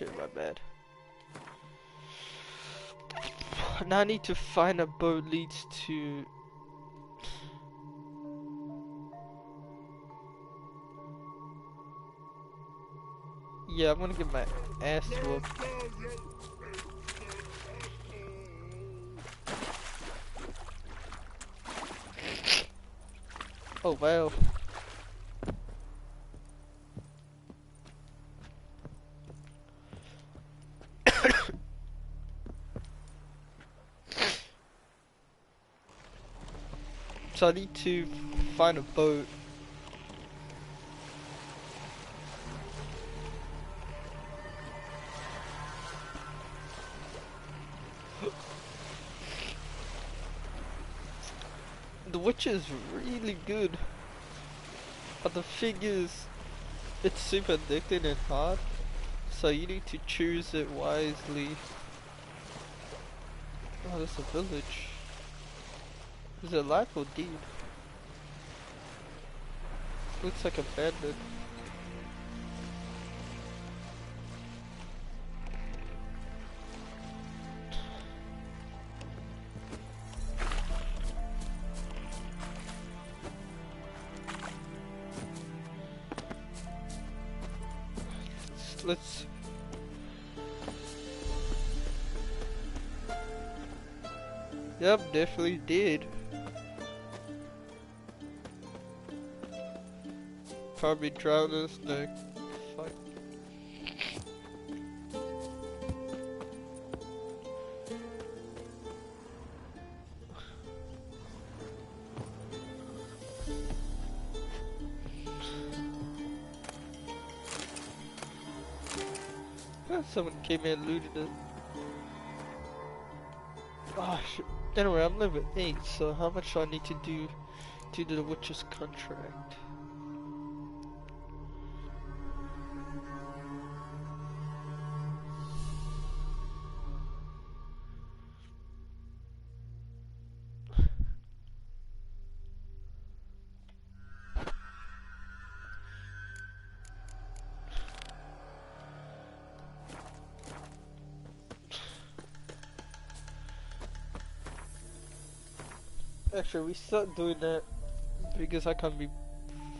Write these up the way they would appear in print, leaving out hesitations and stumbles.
shit, my bad. Now I need to find a boat leads to... Yeah, I'm gonna get my ass whooped. Oh wow. So I need to find a boat. The Witcher is really good, but the thing is, it's super addicting and hard, so you need to choose it wisely. Oh, there's a village. Is it life or deed? Looks like abandoned. Let's... Yep, definitely did. Probably drowners, no. Fuck. Someone came in and looted it. Oh shit. Anyway, I'm level 8, so how much do I need to do the Witcher's contract? Actually, we start doing that because I can't be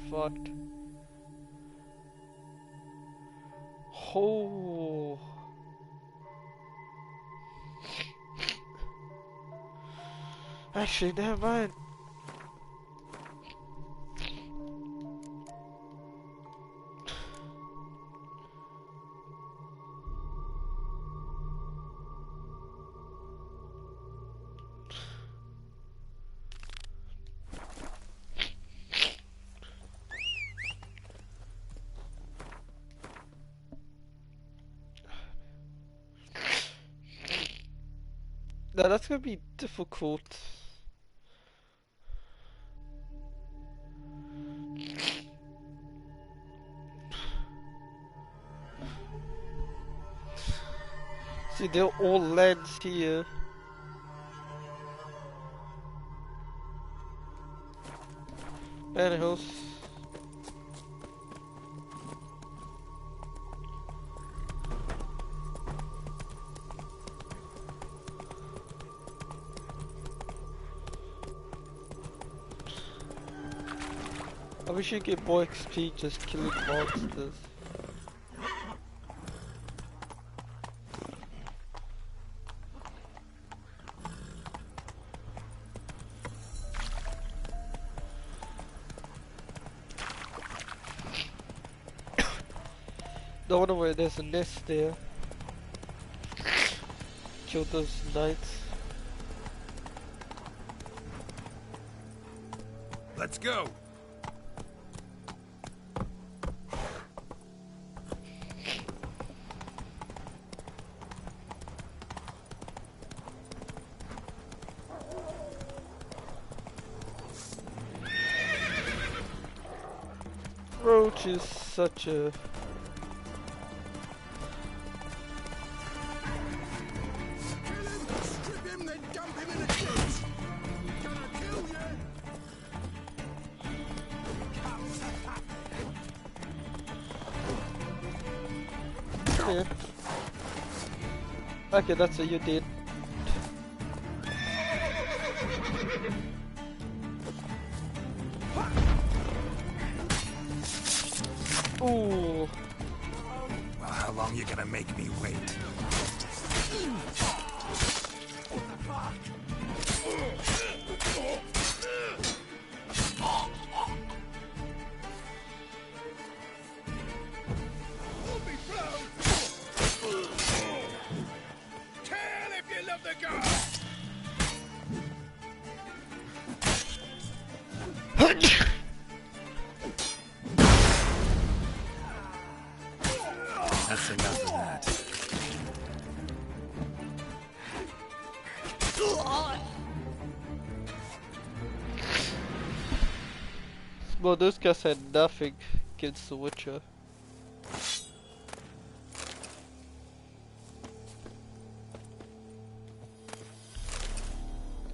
fucked. Oh. Actually, never mind. No, that's gonna be difficult. See, they're all lands here. Banner Hills. I wish you get more XP just killing monsters. No wonder where there's a nest there. Kill those knights. Let's go. Roach is such a... Yeah. Okay, that's what you did. Ooh. Well, how long you gonna make me wait? That's enough of that. Well, those guys had nothing against the Witcher.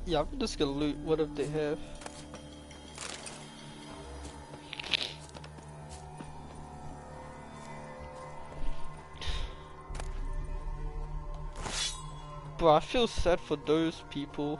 Yeah, I'm just gonna loot whatever they have. Bro, I feel sad for those people.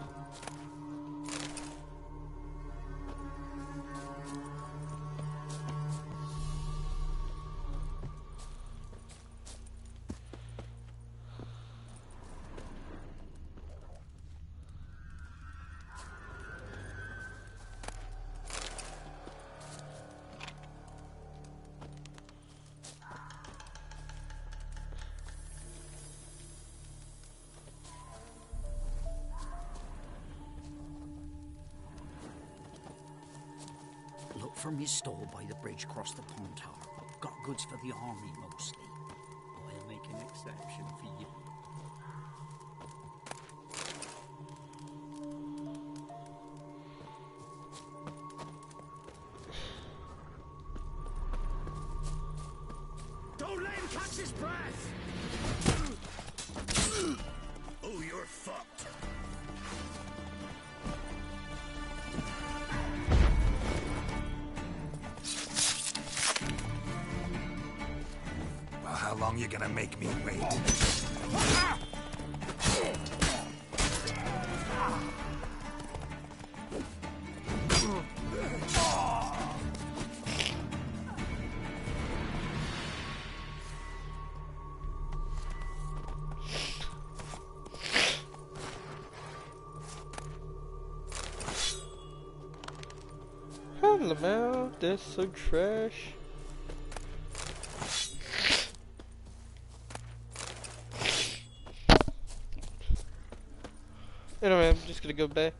Look for me stall by the bridge across the pond tower. Got goods for the army mostly. I'll make an exception for you. Don't let him catch his breath! Oh, you're fucked. Well, how long you gonna make me wait? Hello, that's so trash. Anyway, I'm just gonna go back.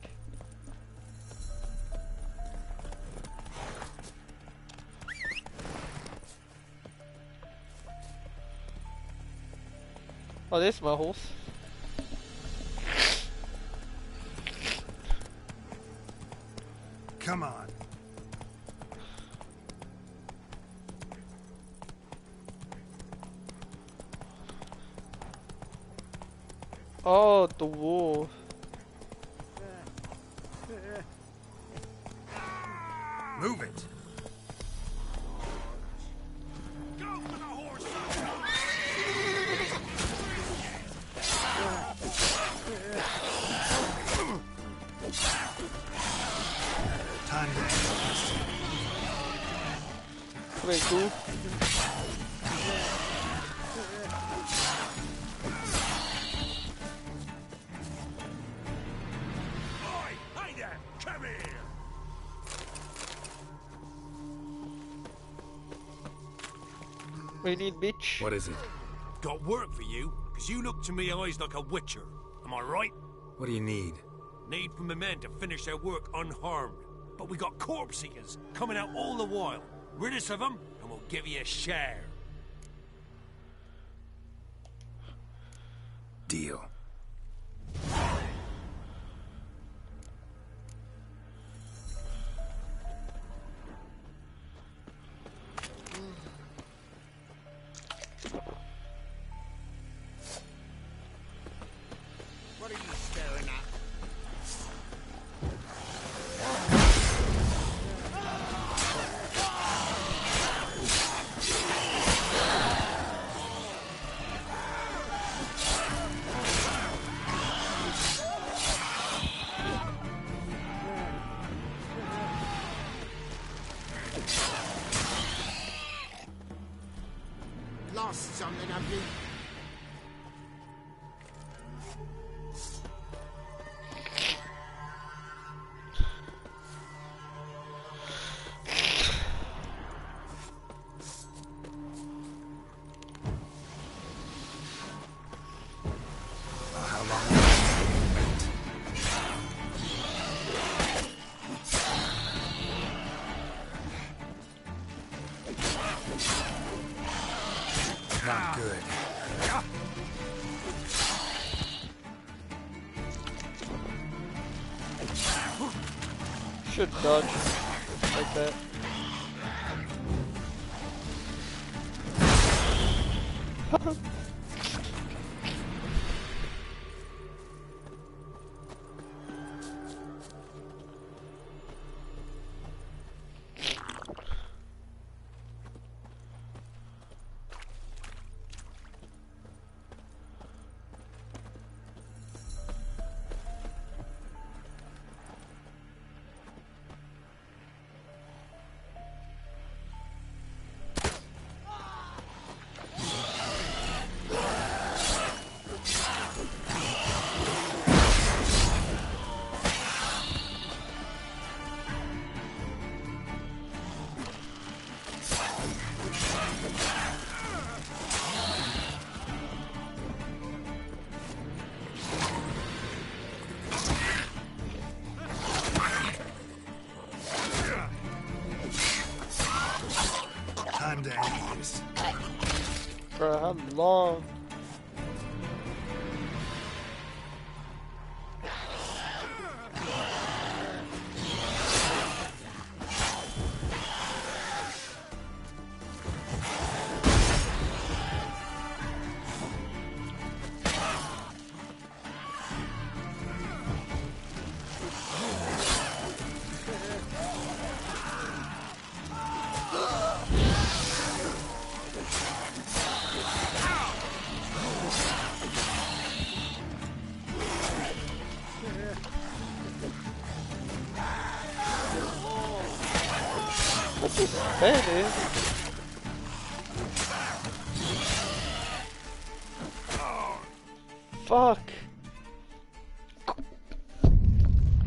Oh, there's my horse. Come on. Oh, the wall. Move it. Go for the horse! Time to Very cool. Hey there! Come here! We need bitch. What is it? Got work for you, because you look to me eyes like a witcher. Am I right? What do you need? Need for my men to finish their work unharmed. But we got corpse seekers coming out all the while. Rid us of them, and we'll give you a share. Deal. What are you staring at? should dodge like that. Time to end this. Bro, how long? Hey, dude. Fuck.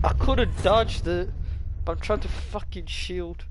I could have dodged it, but I'm trying to fucking shield.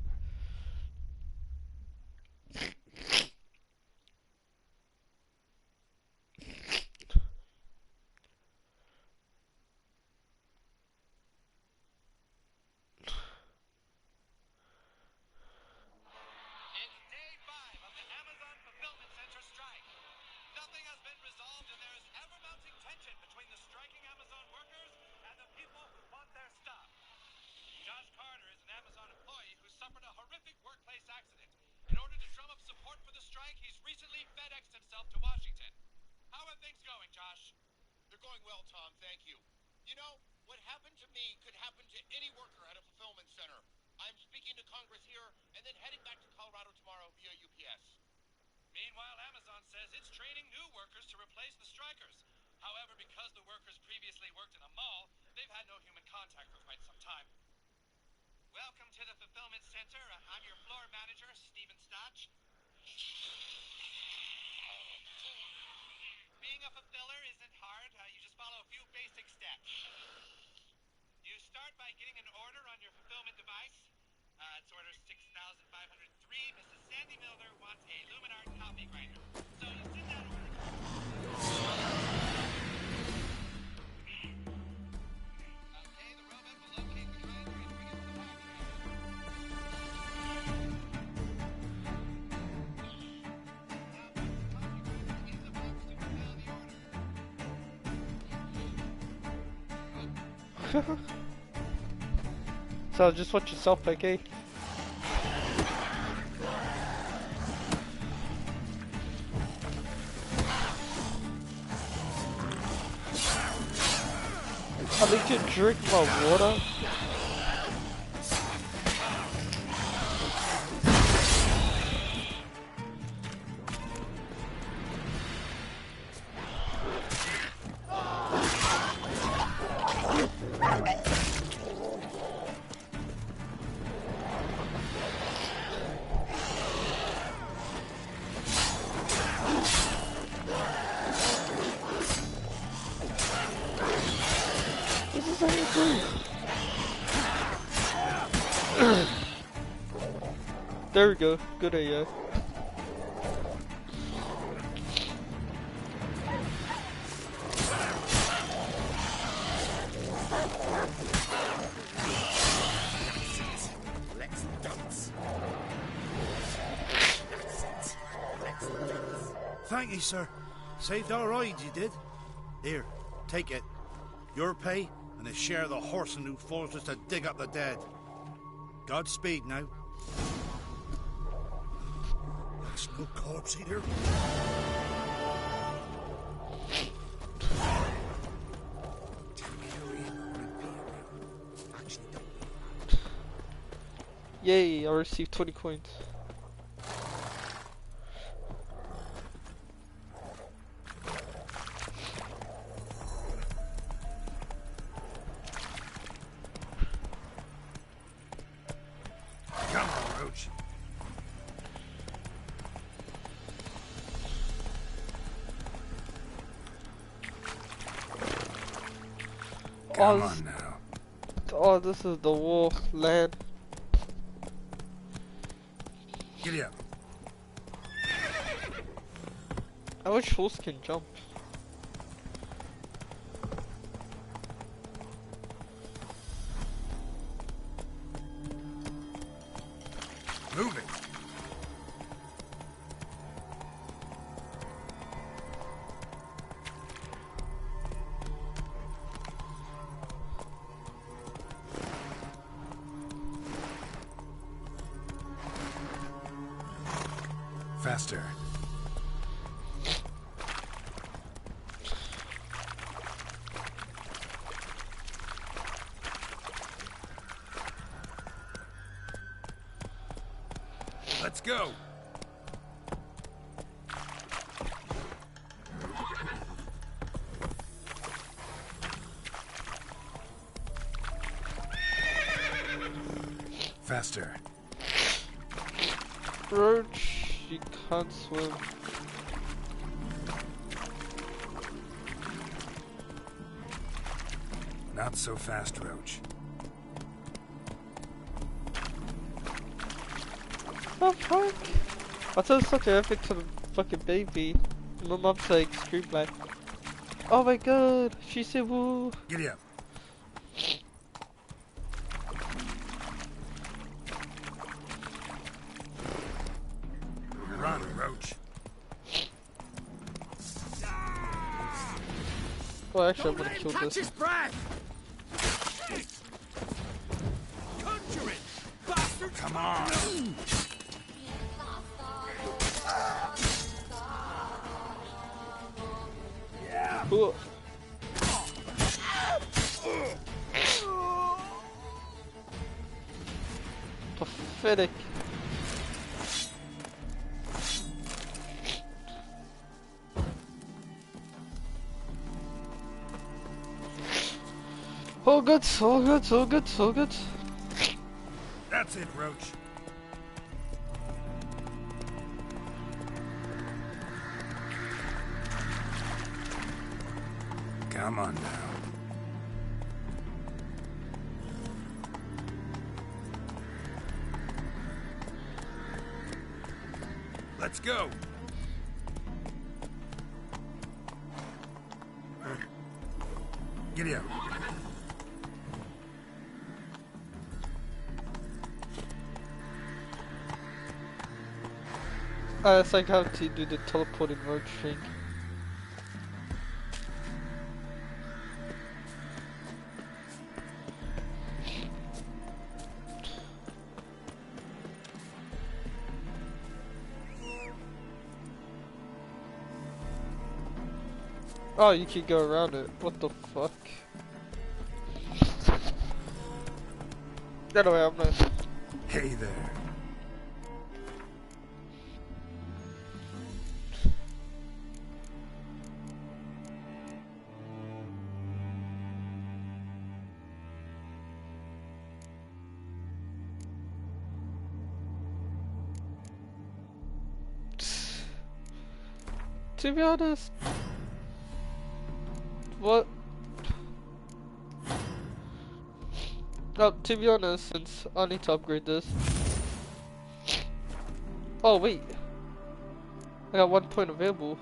So just watch yourself, okay? I need to drink my water. There we go. Good AI. Let's dance. Thank you, sir. Saved our rides, you did. Here, take it. Your pay and a share of the horsing who forced us to dig up the dead. Godspeed now. There's no corpse either. Yay, I received 20 coins. Come on, Roach. Come on now. Oh, this is the wolf land. Giddy up. I wish wolves can jump. Move it. Faster. Let's go. Faster. Roach, you can't swim. Not so fast, Roach. Oh fuck! I thought such an epic to the fucking baby. My mom's like screamed like, "Oh my god!" She said, "Woo!" Giddy up. Run, Roach. Oh, actually, I'm gonna kill Catch this. his breath! Conjure it, bastard! Come on. Ooh. Pathetic. All good, all good, all good, all good. That's it, Roach. Come on now. Let's go. Giddy up. It's like how to do the teleporting roach thing. Oh, you can go around it. What the fuck? Anyway, I'm not. Hey there. To be honest, what? No, to be honest, since I need to upgrade this. Oh wait, I got 1 point available.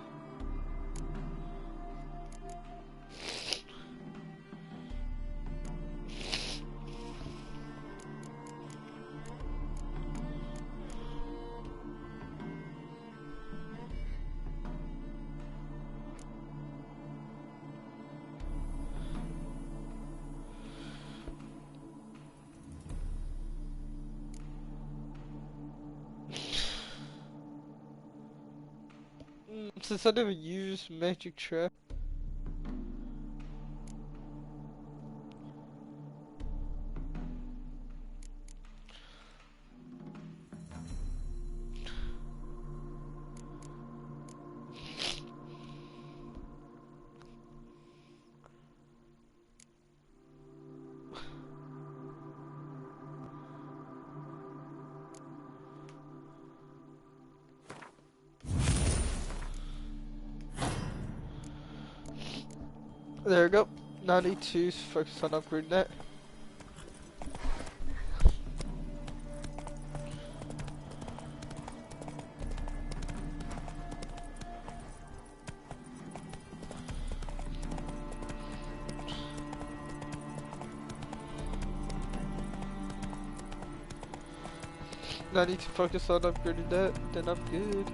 Since I never used magic trap. There we go. Now I need to focus on upgrading that. Now I need to focus on upgrading that, then I'm good.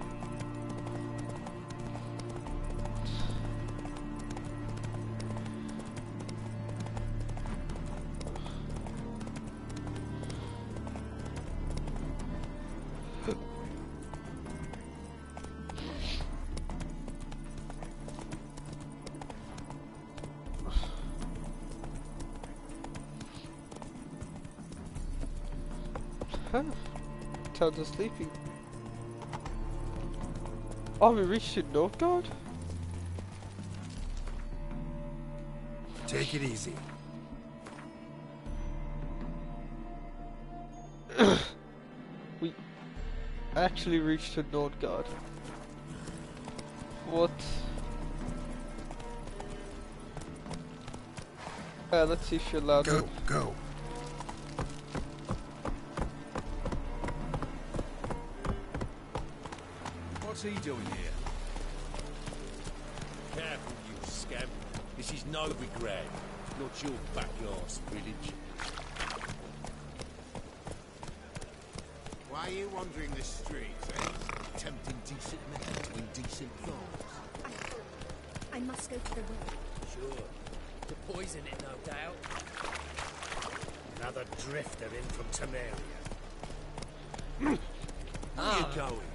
Huh? Towns are sleeping. Oh, we reached the Northgard? Take it easy. We actually reached the Northgard. What? Let's see if you're allowed to. Go. What's he doing here? Careful, you scamp. This is Novigrad, not your backyard village. Why are you wandering the streets, eh? Tempting decent men to indecent thoughts. I must go to the well. Sure. To poison it, no doubt. Another drifter in from Temeria. Where are you going?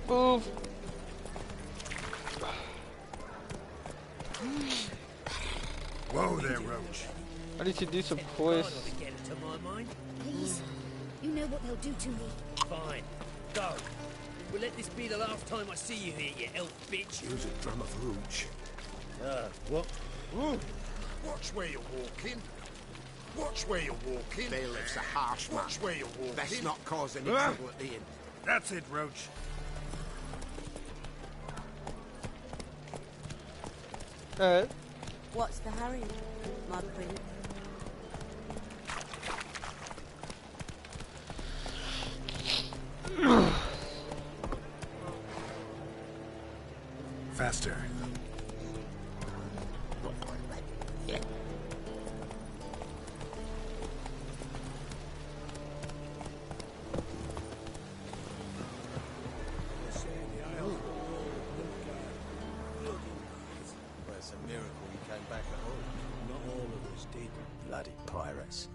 Move! Whoa there, Roach. I need to do some Harder quests. to get it to my mind. Please. You know what they'll do to me. Fine. Go. We'll let this be the last time I see you here, you elf bitch. Use a drum of hooch. What? Watch where you're walking. Watch where you're walking. Bailiff's a harsh man. Watch where you're walking. Best not cause any trouble at the inn. That's it, Roach. Alright. What's the hurry, my prince? Faster. Well, it's a miracle you came back at all. Not all of us did. Bloody pirates.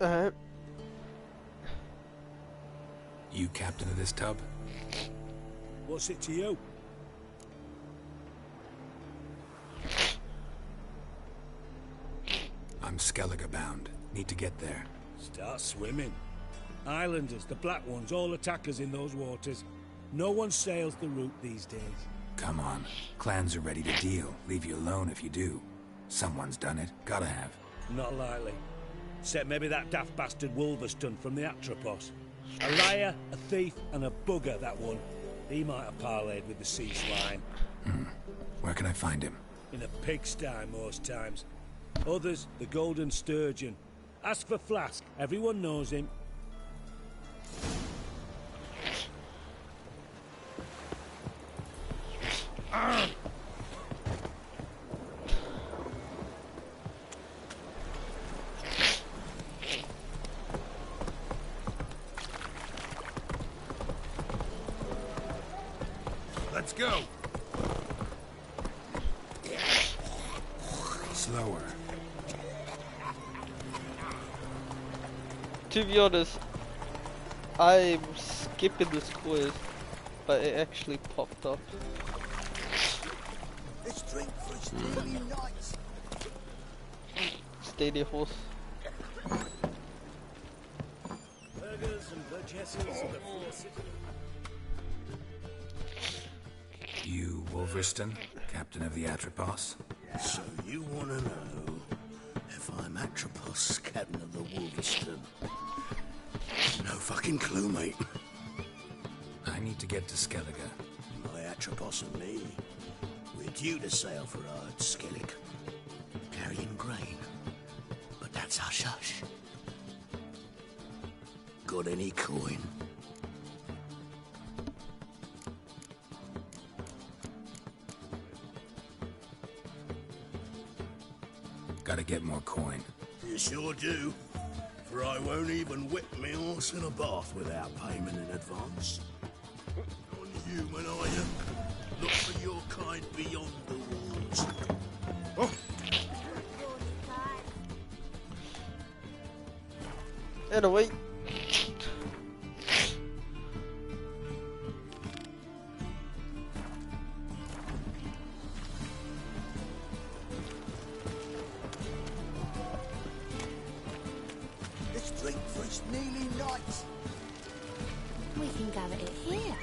Alright. You captain of this tub? What's it to you? I'm Skellige bound. Need to get there. Start swimming. Islanders, the Black Ones, all attackers in those waters. No one sails the route these days. Come on. Clans are ready to deal. Leave you alone if you do. Someone's done it. Gotta have. Not likely. Except maybe that daft bastard Wolverston from the Atropos. A liar, a thief, and a bugger, that one. He might have parlayed with the sea swine. Where can I find him? In a pigsty most times. Others, the Golden Sturgeon. Ask for Flask. Everyone knows him. go. Slower. To be honest, I'm skipping this quiz, but it actually popped up. This drink for its nearly night. Steady horse. Burgers and burgesses and the full city. You, Wolverston, captain of the Atropos? So you want to know if I'm Atropos, captain of the Wolverston? No fucking clue, mate. I need to get to Skellige. My Atropos and me, we're due to sail for Ard Skellig, carrying grain. But that's hush-hush. Got any coin? Gotta get more coin. You sure do. For I won't even whip me horse in a bath without payment in advance. On human iron, look for your kind beyond the walls. Oh. Anyway. This drink for its nearly night. We can go at it here.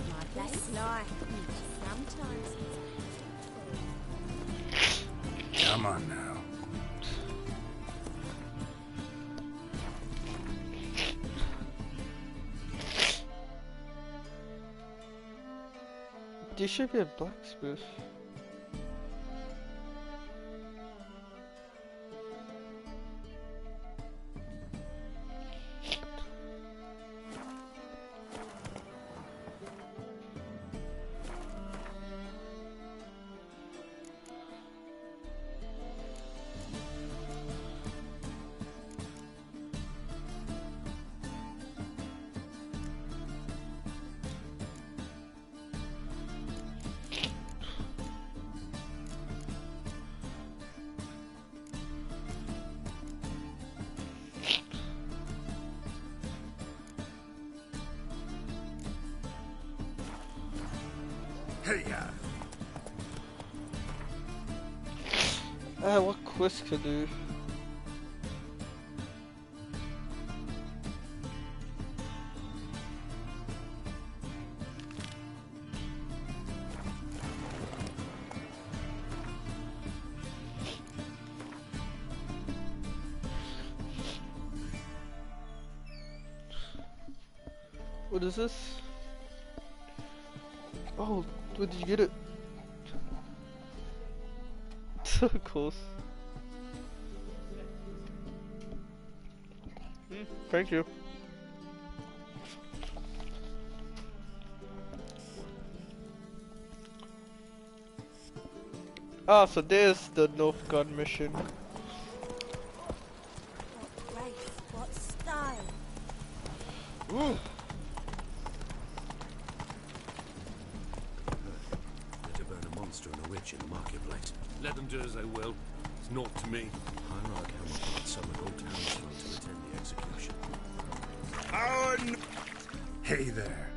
My place. Nice. Sometimes. Come on now. There should be a blacksmith. Hey, What quest can do? What is this? Oh, where did you get it? Of course. Thank you. Ah, so there's the Northgard mission. What grace, what style. Ooh. to burn a monster and a witch in the marketplace. Let them do as they will. It's naught to me. Heinrich Hamilton summoned all townsfolk to attend the execution. Hey there.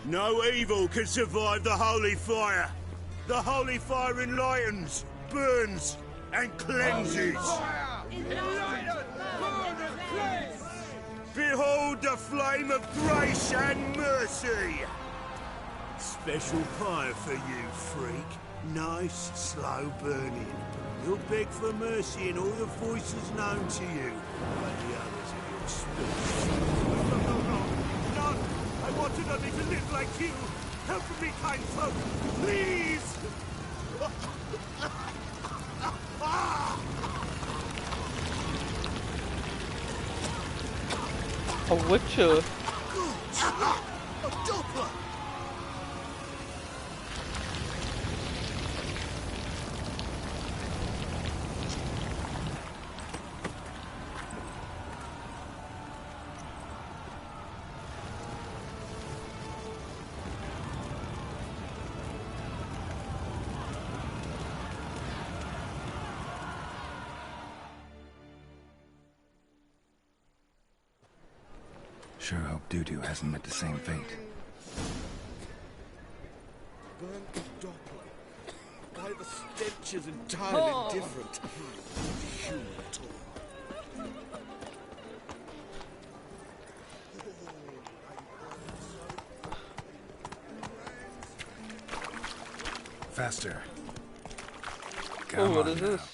No evil can survive the holy fire. The holy fire enlightens, burns, and cleanses. Behold the flame of grace and mercy. Special fire for you, freak. Nice, slow burning. You'll beg for mercy in all the voices known to you by the others of your like you. Help me, kind folk, please! A Witcher. A Doppler! Sure hope Dudu hasn't met the same fate. Burnt Doppler. Why the stench is entirely different. Human at all. Faster. Oh, Come what on is now. this?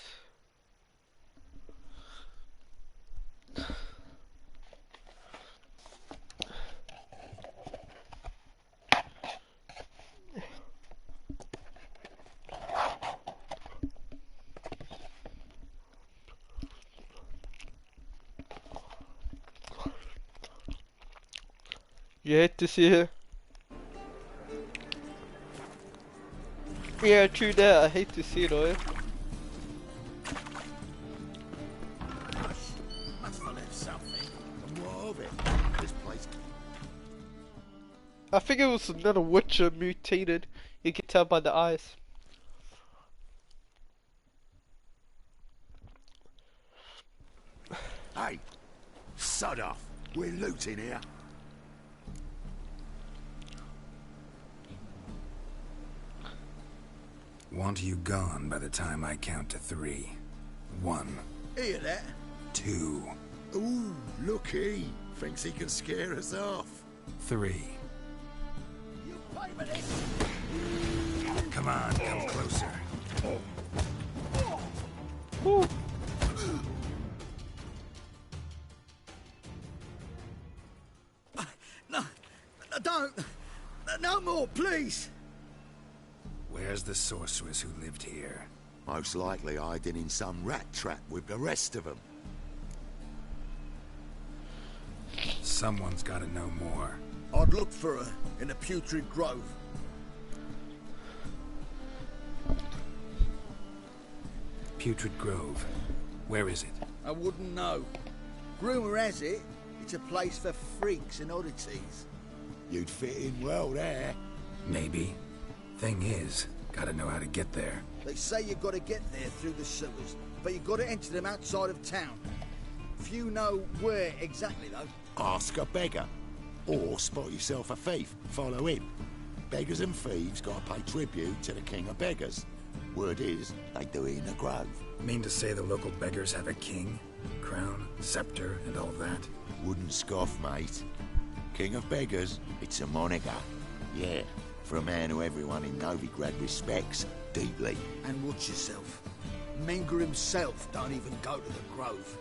You hate to see it. Yeah, true that. I hate to see it, oil. Must have left something. And what of it? This place. I think it was another Witcher mutated. You can tell by the eyes. Hey, sod off. We're looting here. Want you gone by the time I count to 3. 1, Hear that? 2, Ooh, looky. Thinks he can scare us off. 3. You pay for this? Come on, come closer. Woo. No, don't. No more, please. Where's the sorceress who lived here? Most likely hiding in some rat trap with the rest of them. Someone's gotta know more. I'd look for her in the Putrid Grove. Putrid Grove. Where is it? I wouldn't know. Rumour has it, it's a place for freaks and oddities. You'd fit in well there. Maybe. Thing is, gotta know how to get there. They say you gotta get there through the sewers, but you gotta enter them outside of town. Few know where exactly, though. Ask a beggar. Or spot yourself a thief. Follow him. Beggars and thieves gotta pay tribute to the king of beggars. Word is, they do it in the grove. Mean to say the local beggars have a king? Crown, scepter, and all that? Wouldn't scoff, mate. King of beggars, it's a moniker. Yeah, for a man who everyone in Novigrad respects deeply. And watch yourself. Menger himself don't even go to the grove.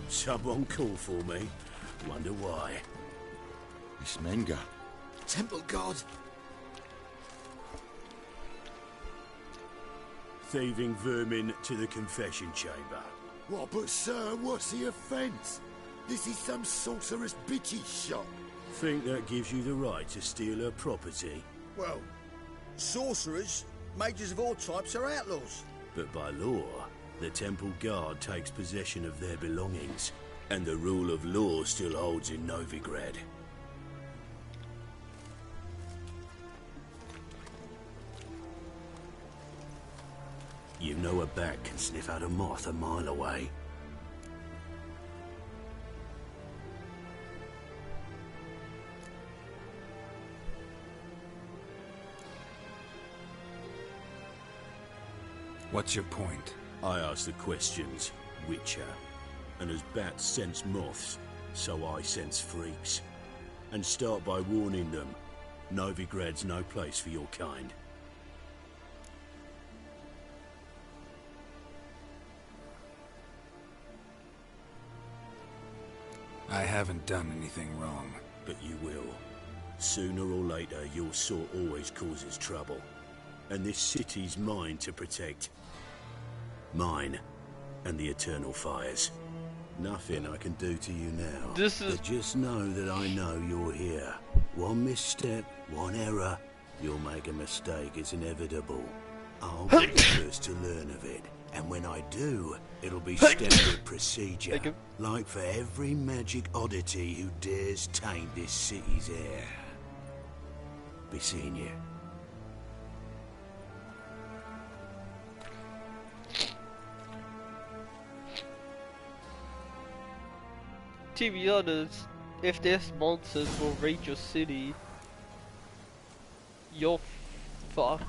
Someone call for me. Wonder why. It's Menger. Temple God. Thieving vermin to the confession chamber. What, but sir, what's the offence? This is some sorcerer's bitchy shop. Think that gives you the right to steal her property? Well, sorcerers, mages of all types are outlaws. But by law, the temple guard takes possession of their belongings, and the rule of law still holds in Novigrad. You know a bat can sniff out a moth a mile away. What's your point? I ask the questions, Witcher. And as bats sense moths, so I sense freaks. And start by warning them, Novigrad's no place for your kind. I haven't done anything wrong. But you will. Sooner or later, your sort always causes trouble. And this city's mine to protect. Mine and the Eternal Fires. Nothing I can do to you now. But just know that I know you're here. One misstep, one error, you'll make a mistake. It's inevitable. I'll be the first to learn of it. And when I do, it'll be standard procedure. Like for every magic oddity who dares taint this city's air. Be seeing you. To be honest, if this monsters will raid your city, you're fucked.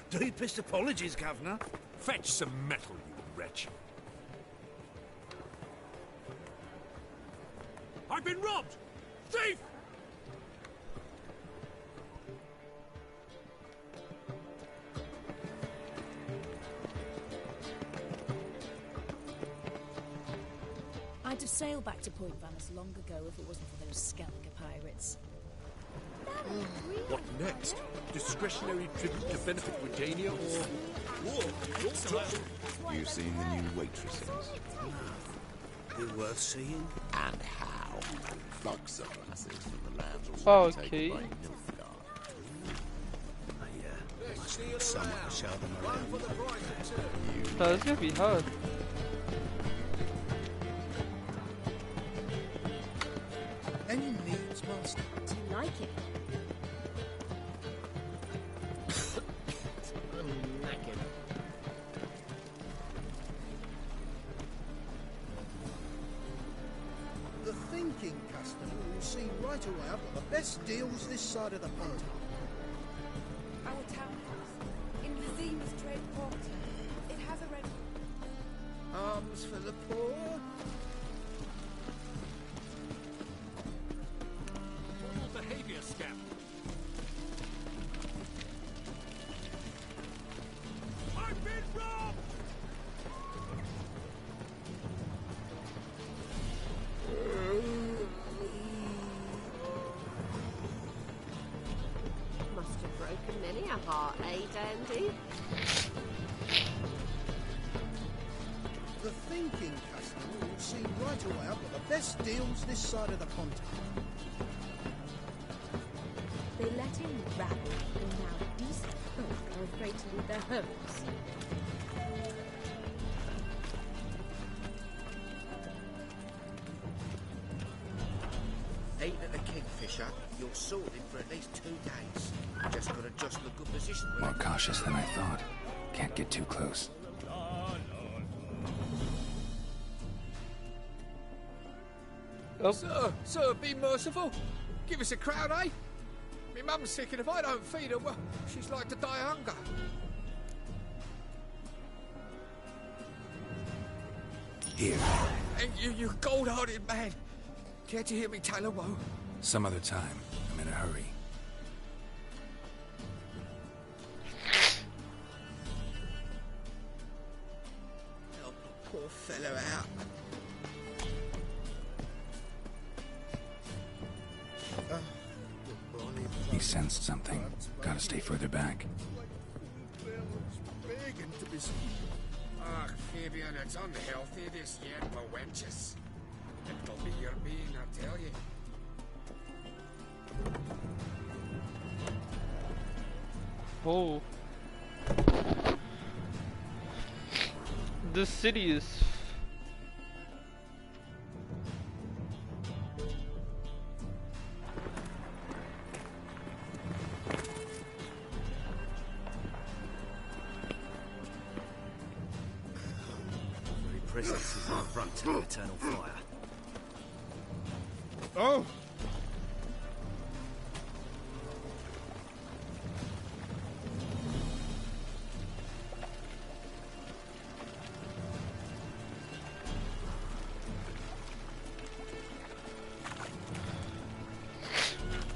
Deepest apologies, Governor. Fetch some metal, you wretch. I've been robbed! Thief! I'd have sailed back to Point Vannis long ago if it wasn't for those Skellige pirates. What next? Discretionary tribute to benefit Redania or... Whoa, You've seen the new waitresses? They're worth seeing? And how? Flocks of lasses from the lands Okay. Someone to show them around. No, it's gonna be hard. Any needs, master? Do you like it? The thinking customer will see right away I've got the best deals this side of the pond. Our townhouse in Vizim's trade port. It has a red... Arms for the poor. behavior, scamp. I've been robbed! Must have broken many a heart, eh, Dandy? The thinking customer will see right away I've got the best deals this side of the pond. They let him rabble, and now decent folk are afraid to leave their homes. Ain't at the Kingfisher, you're sorted for at least 2 days. Just gotta jostle a good position. More cautious than I thought. Can't get too close. Oh. Sir, be merciful. Give us a crowd, eh? My mum's sick, and if I don't feed her, well, she's like to die of hunger. Here. And you gold-hearted man. Care to hear me tell a woe? Some other time. I'm in a hurry. Help a poor fellow out. He sensed something. Gotta stay further back. Ah, Fabian, it's unhealthy this year for wenches. It'll be your being, I tell you. Oh. This city is... Very presence is an affront to the eternal fire. Oh!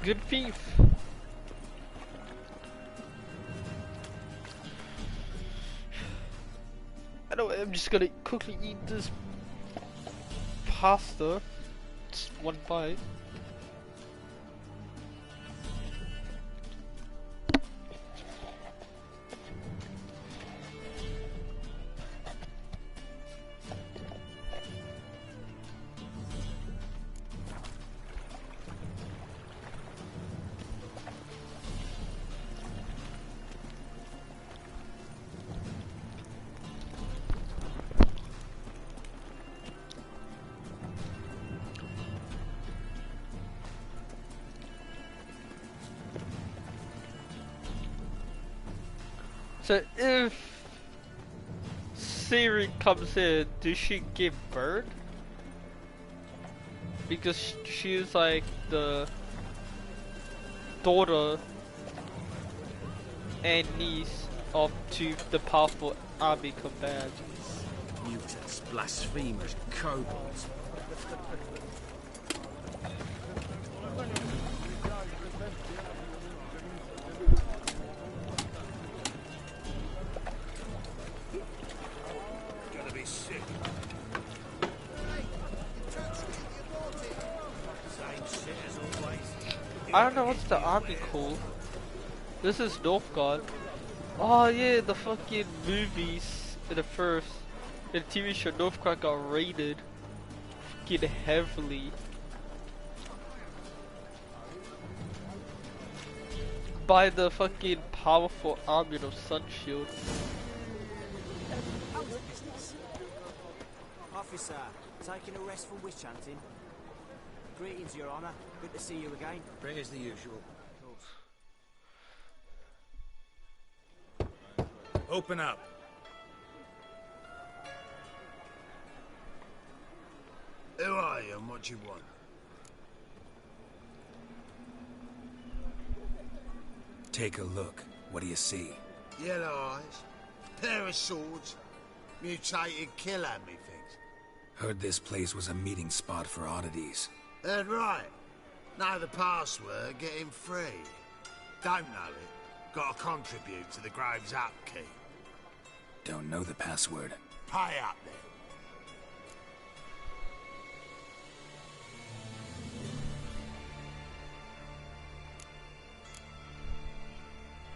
good thief. Anyway, I'm just gonna quickly eat this pasta. Just one bite. So if Siri comes in, does she give birth? Because she's like the daughter and niece of two the powerful army commands. Mutants, blasphemers, kobolds. Gonna be sick. Same shit as always. I don't know what's the army called. This is Northgard. Oh yeah, the fucking movies in the first. In the TV show, Northgard got raided fucking heavily by the fucking powerful army of Sunshield. Officer, taking a rest from witch hunting. Greetings, Your Honour. Good to see you again. Bring as the usual. Open up. Who are you and what do you want? Take a look. What do you see? Yellow eyes, pair of swords, mutated killer me things. Heard this place was a meeting spot for oddities. Heard right. Know the password, get him free. Don't know it, gotta contribute to the Grove's upkeep. Don't know the password. Pay up then.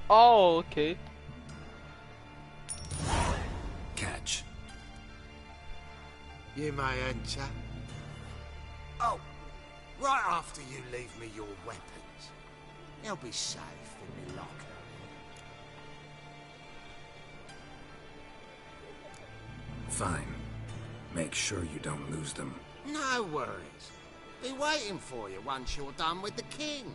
Oh, okay. Catch. You may enter. Oh, right after you leave me your weapons. They'll be safe in my locker. Fine. Make sure you don't lose them. No worries. Be waiting for you once you're done with the king.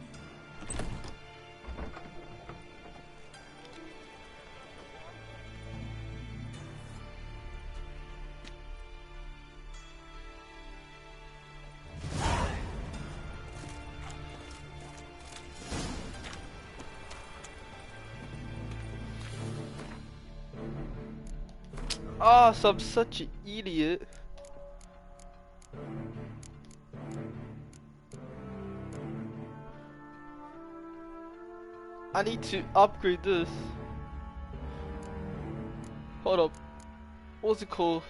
Oh, so I'm such an idiot. I need to upgrade this. Hold up. What's it called?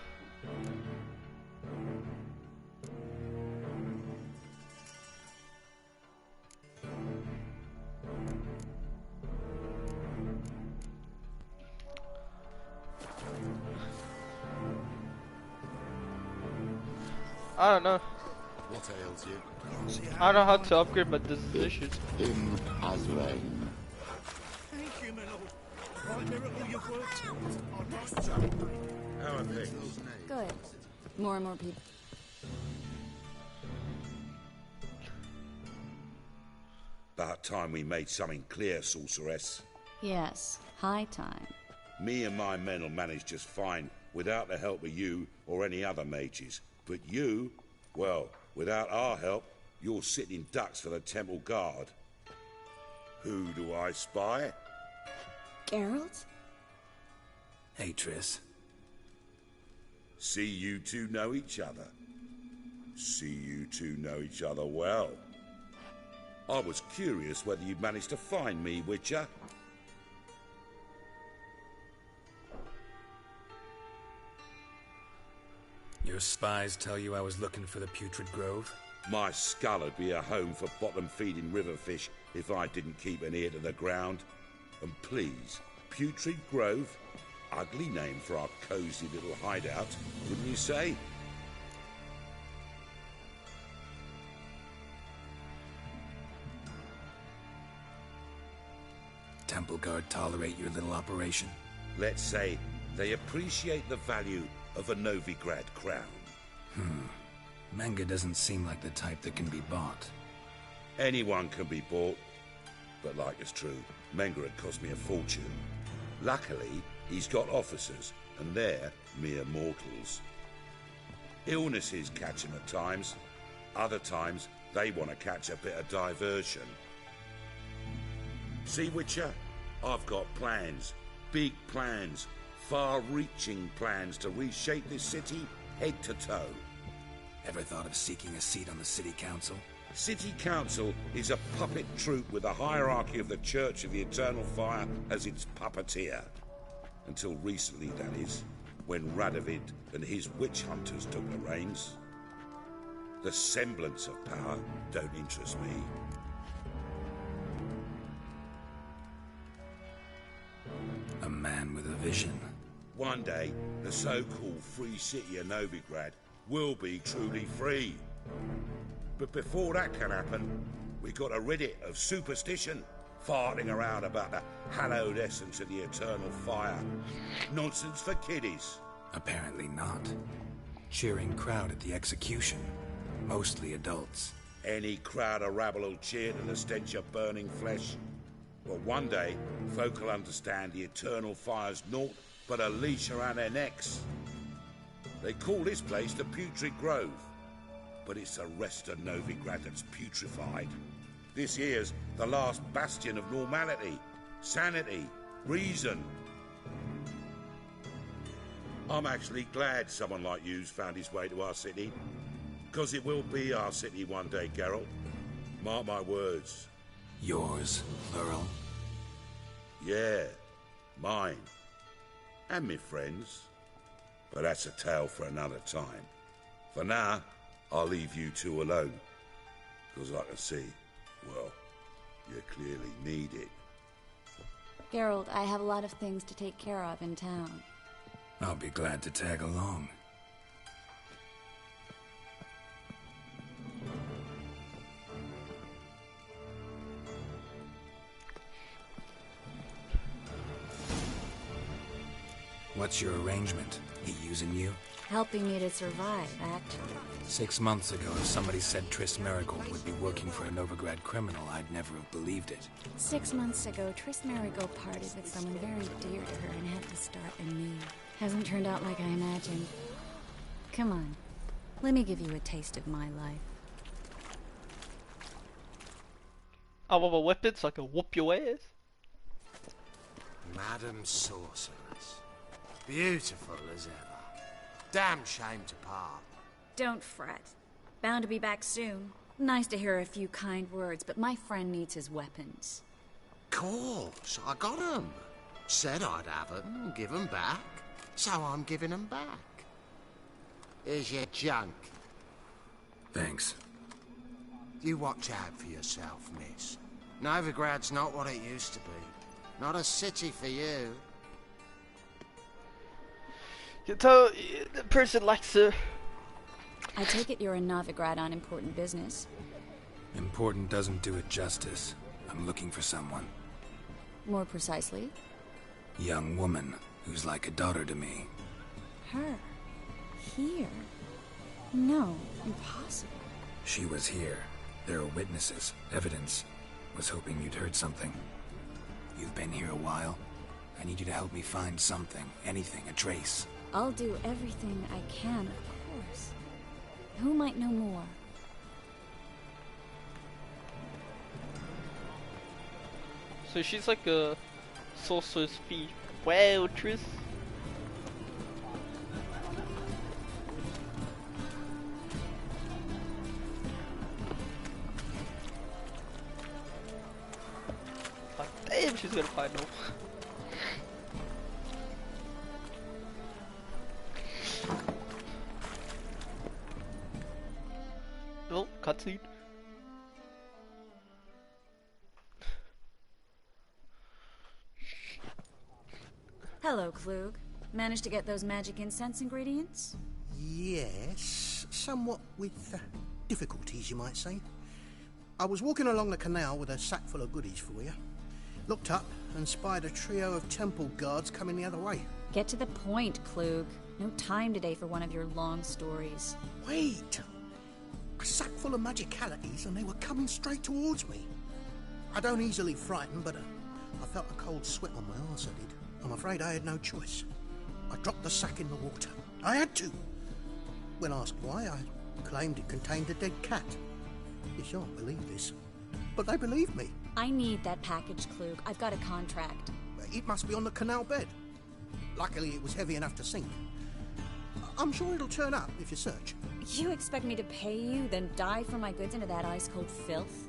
I don't know. What ails you? I don't know how to upgrade my decisions. Him has rain. Thank you, my lord. Right miracle you've worked. How are things? Good. More and more people. About time we made something clear, sorceress. Yes, high time. Me and my men will manage just fine without the help of you or any other mages. But you, well, without our help, you're sitting ducks for the temple guard. Who do I spy? Geralt? Hey, Triss. See you two know each other. See you two know each other well. I was curious whether you'd managed to find me, Witcher. Your spies tell you I was looking for the Putrid Grove? My skull would be a home for bottom-feeding river fish if I didn't keep an ear to the ground. And please, Putrid Grove? Ugly name for our cosy little hideout, wouldn't you say? Temple Guard tolerate your little operation? Let's say they appreciate the value of a Novigrad crown. Menga doesn't seem like the type that can be bought. Anyone can be bought. But like it's true, Menga had cost me a fortune. Luckily, he's got officers, and they're mere mortals. Illnesses catch him at times. Other times, they want to catch a bit of diversion. See, Witcher? I've got plans. Big plans. Far-reaching plans to reshape this city head to toe. Ever thought of seeking a seat on the city council? City Council is a puppet troupe with the hierarchy of the Church of the Eternal Fire as its puppeteer. Until recently, that is, when Radovid and his witch hunters took the reins. The semblance of power don't interest me. A man with a vision. One day, the so-called free city of Novigrad will be truly free. But before that can happen, we got to rid it of superstition, farting around about the hallowed essence of the eternal fire. Nonsense for kiddies. Apparently not. Cheering crowd at the execution. Mostly adults. Any crowd of rabble will cheer to the stench of burning flesh. But one day, folk will understand the eternal fire's naught but a leash around their necks. They call this place the Putrid Grove, but it's the rest of Novigrad that's putrefied. This here's the last bastion of normality, sanity, reason. I'm actually glad someone like you's found his way to our city, because it will be our city one day, Geralt. Mark my words. Yours, plural? Yeah, mine. And me friends. But that's a tale for another time. For now, I'll leave you two alone. Because I can see, well, you clearly need it. Geralt, I have a lot of things to take care of in town. I'll be glad to tag along. What's your arrangement? He using you? Helping me to survive, actually. 6 months ago, if somebody said Triss Merigold would be working for a Novigrad criminal, I'd never have believed it. 6 months ago, Triss Merigold parted with someone very dear to her and had to start anew. Hasn't turned out like I imagined. Come on, let me give you a taste of my life. I want a weapon so I can whoop your ass. Madam Sorceress. Beautiful as ever. Damn shame to part. Don't fret. Bound to be back soon. Nice to hear a few kind words, but my friend needs his weapons. Course, I got 'em. Said I'd have 'em and give 'em back. So I'm giving 'em back. Here's your junk. Thanks. You watch out for yourself, miss. Novigrad's not what it used to be. Not a city for you. You tell the person likes to... I take it you're in Novigrad on important business. Important doesn't do it justice. I'm looking for someone. More precisely? Young woman who's like a daughter to me. Her? Here? No, impossible. She was here. There are witnesses, evidence. Was hoping you'd heard something. You've been here a while. I need you to help me find something, anything, a trace. I'll do everything I can, of course. Who might know more? So she's like a sorcerer's thief. Wow, Triss. Damn, she's gonna find no. Oh, cutscene. Hello, Klug. Managed to get those magic incense ingredients? Yes, somewhat with difficulties, you might say. I was walking along the canal with a sack full of goodies for you. Looked up and spied a trio of temple guards coming the other way. Get to the point, Klug. No time today for one of your long stories. Wait! A sack full of magicalities and they were coming straight towards me. I don't easily frighten, but I felt a cold sweat on my arse, I did. I'm afraid I had no choice. I dropped the sack in the water. I had to. When asked why, I claimed it contained a dead cat. You shan't believe this, but they believed me. I need that package, Klug. I've got a contract. It must be on the canal bed. Luckily, it was heavy enough to sink. I'm sure it'll turn up if you search. You expect me to pay you, then dive for my goods into that ice-cold filth?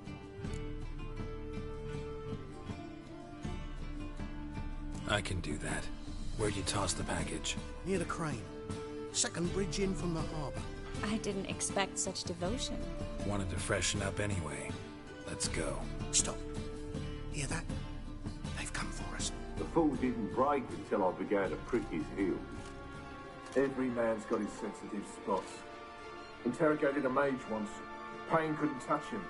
I can do that. Where'd you toss the package? Near the crane. Second bridge in from the harbour. I didn't expect such devotion. Wanted to freshen up anyway. Let's go. Stop. Hear that? They've come for us. The fool didn't break until I began to prick his heels. Every man's got his sensitive spots. Interrogated a mage once. Pain couldn't touch him.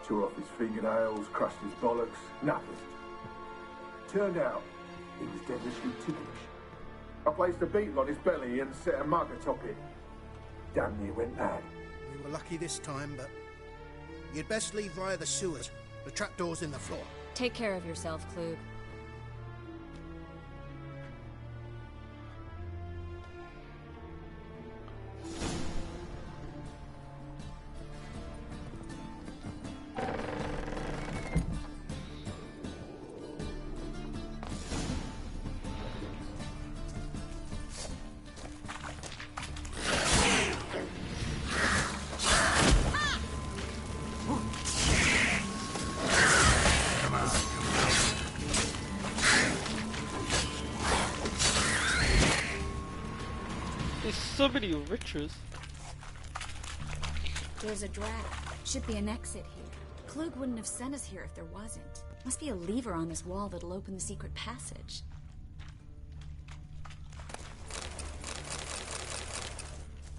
Tore off his fingernails, crushed his bollocks. Nothing. Turned out, he was devilishly ticklish. I placed a beetle on his belly and set a mug atop it. Damn near went mad. We were lucky this time, but you'd best leave via the sewers. The trapdoor's in the floor. Take care of yourself, Klug. So many riches. There's a draft. Should be an exit here. Klug wouldn't have sent us here if there wasn't. Must be a lever on this wall that'll open the secret passage.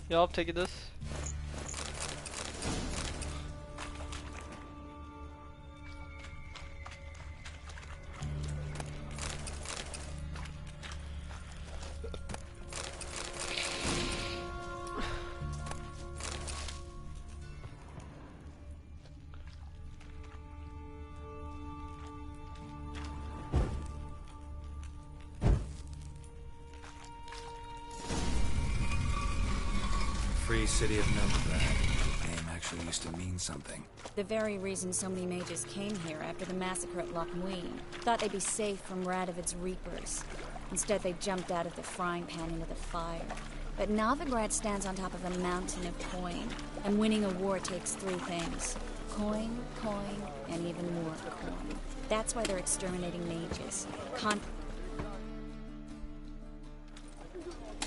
Yeah, I'm taking this. Free City of Novigrad. The name actually used to mean something. The very reason so many mages came here after the massacre at Loch Muin. Thought they'd be safe from Radovid's reapers. Instead, they jumped out of the frying pan into the fire. But Novigrad stands on top of a mountain of coin. And winning a war takes three things. Coin, coin, and even more coin. That's why they're exterminating mages.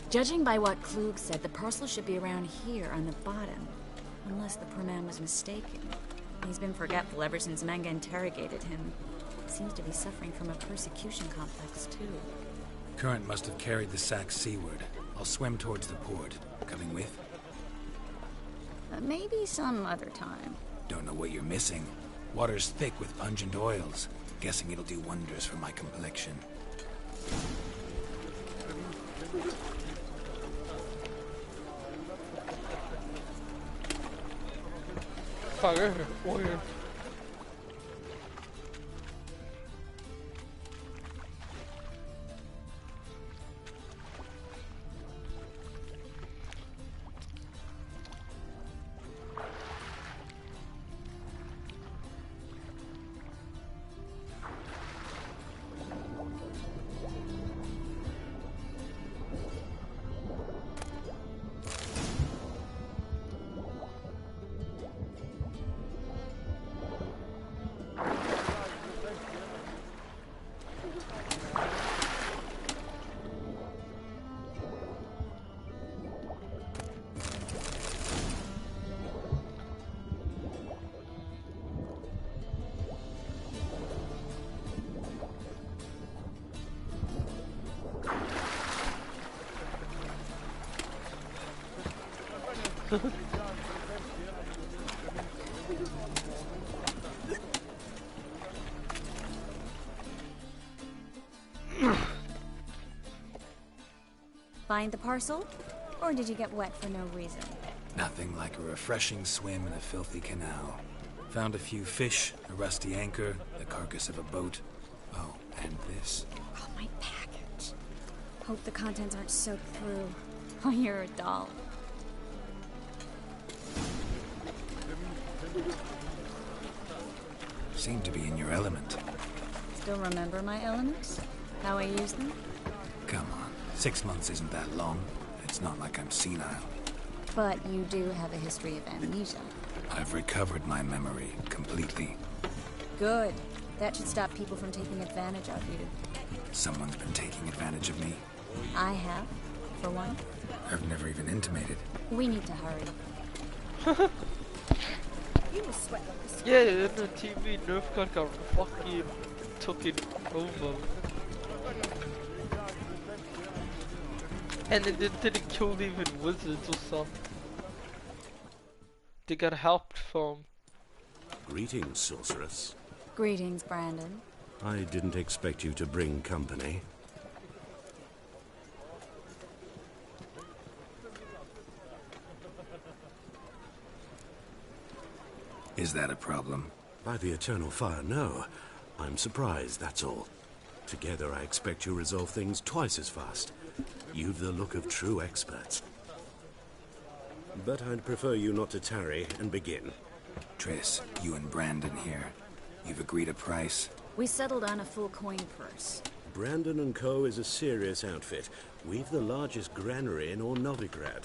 Judging by what Klug said, the parcel should be around here on the bottom. Unless the poor man was mistaken. He's been forgetful ever since Manga interrogated him. Seems to be suffering from a persecution complex, too. Current must have carried the sack seaward. I'll swim towards the port. Coming with? Maybe some other time. Don't know what you're missing. Water's thick with pungent oils. Guessing it'll do wonders for my complexion. Fire, warrior. Find the parcel? Or did you get wet for no reason? Nothing like a refreshing swim in a filthy canal. Found a few fish, a rusty anchor, the carcass of a boat. Oh, and this. Oh, my package. Hope the contents aren't soaked through. Oh, you're a doll. Seem to be in your element. Still remember my elements? How I use them? Come on, 6 months isn't that long. It's not like I'm senile. But you do have a history of amnesia. I've recovered my memory completely. Good. That should stop people from taking advantage of you. Someone's been taking advantage of me. I have, for one. I've never even intimated. We need to hurry. You will sweat like this. Yeah, in the TV, Northgard got fucking took it over. And it didn't kill even wizards or something. They got help from. Greetings, sorceress. Greetings, Brandon. I didn't expect you to bring company. Is that a problem? By the eternal fire, no. I'm surprised, that's all. Together, I expect you resolve things twice as fast. You've the look of true experts. But I'd prefer you not to tarry and begin. Triss, you and Brandon here. You've agreed a price? We settled on a full coin purse. Brandon and Co. is a serious outfit. We've the largest granary in all Novigrad.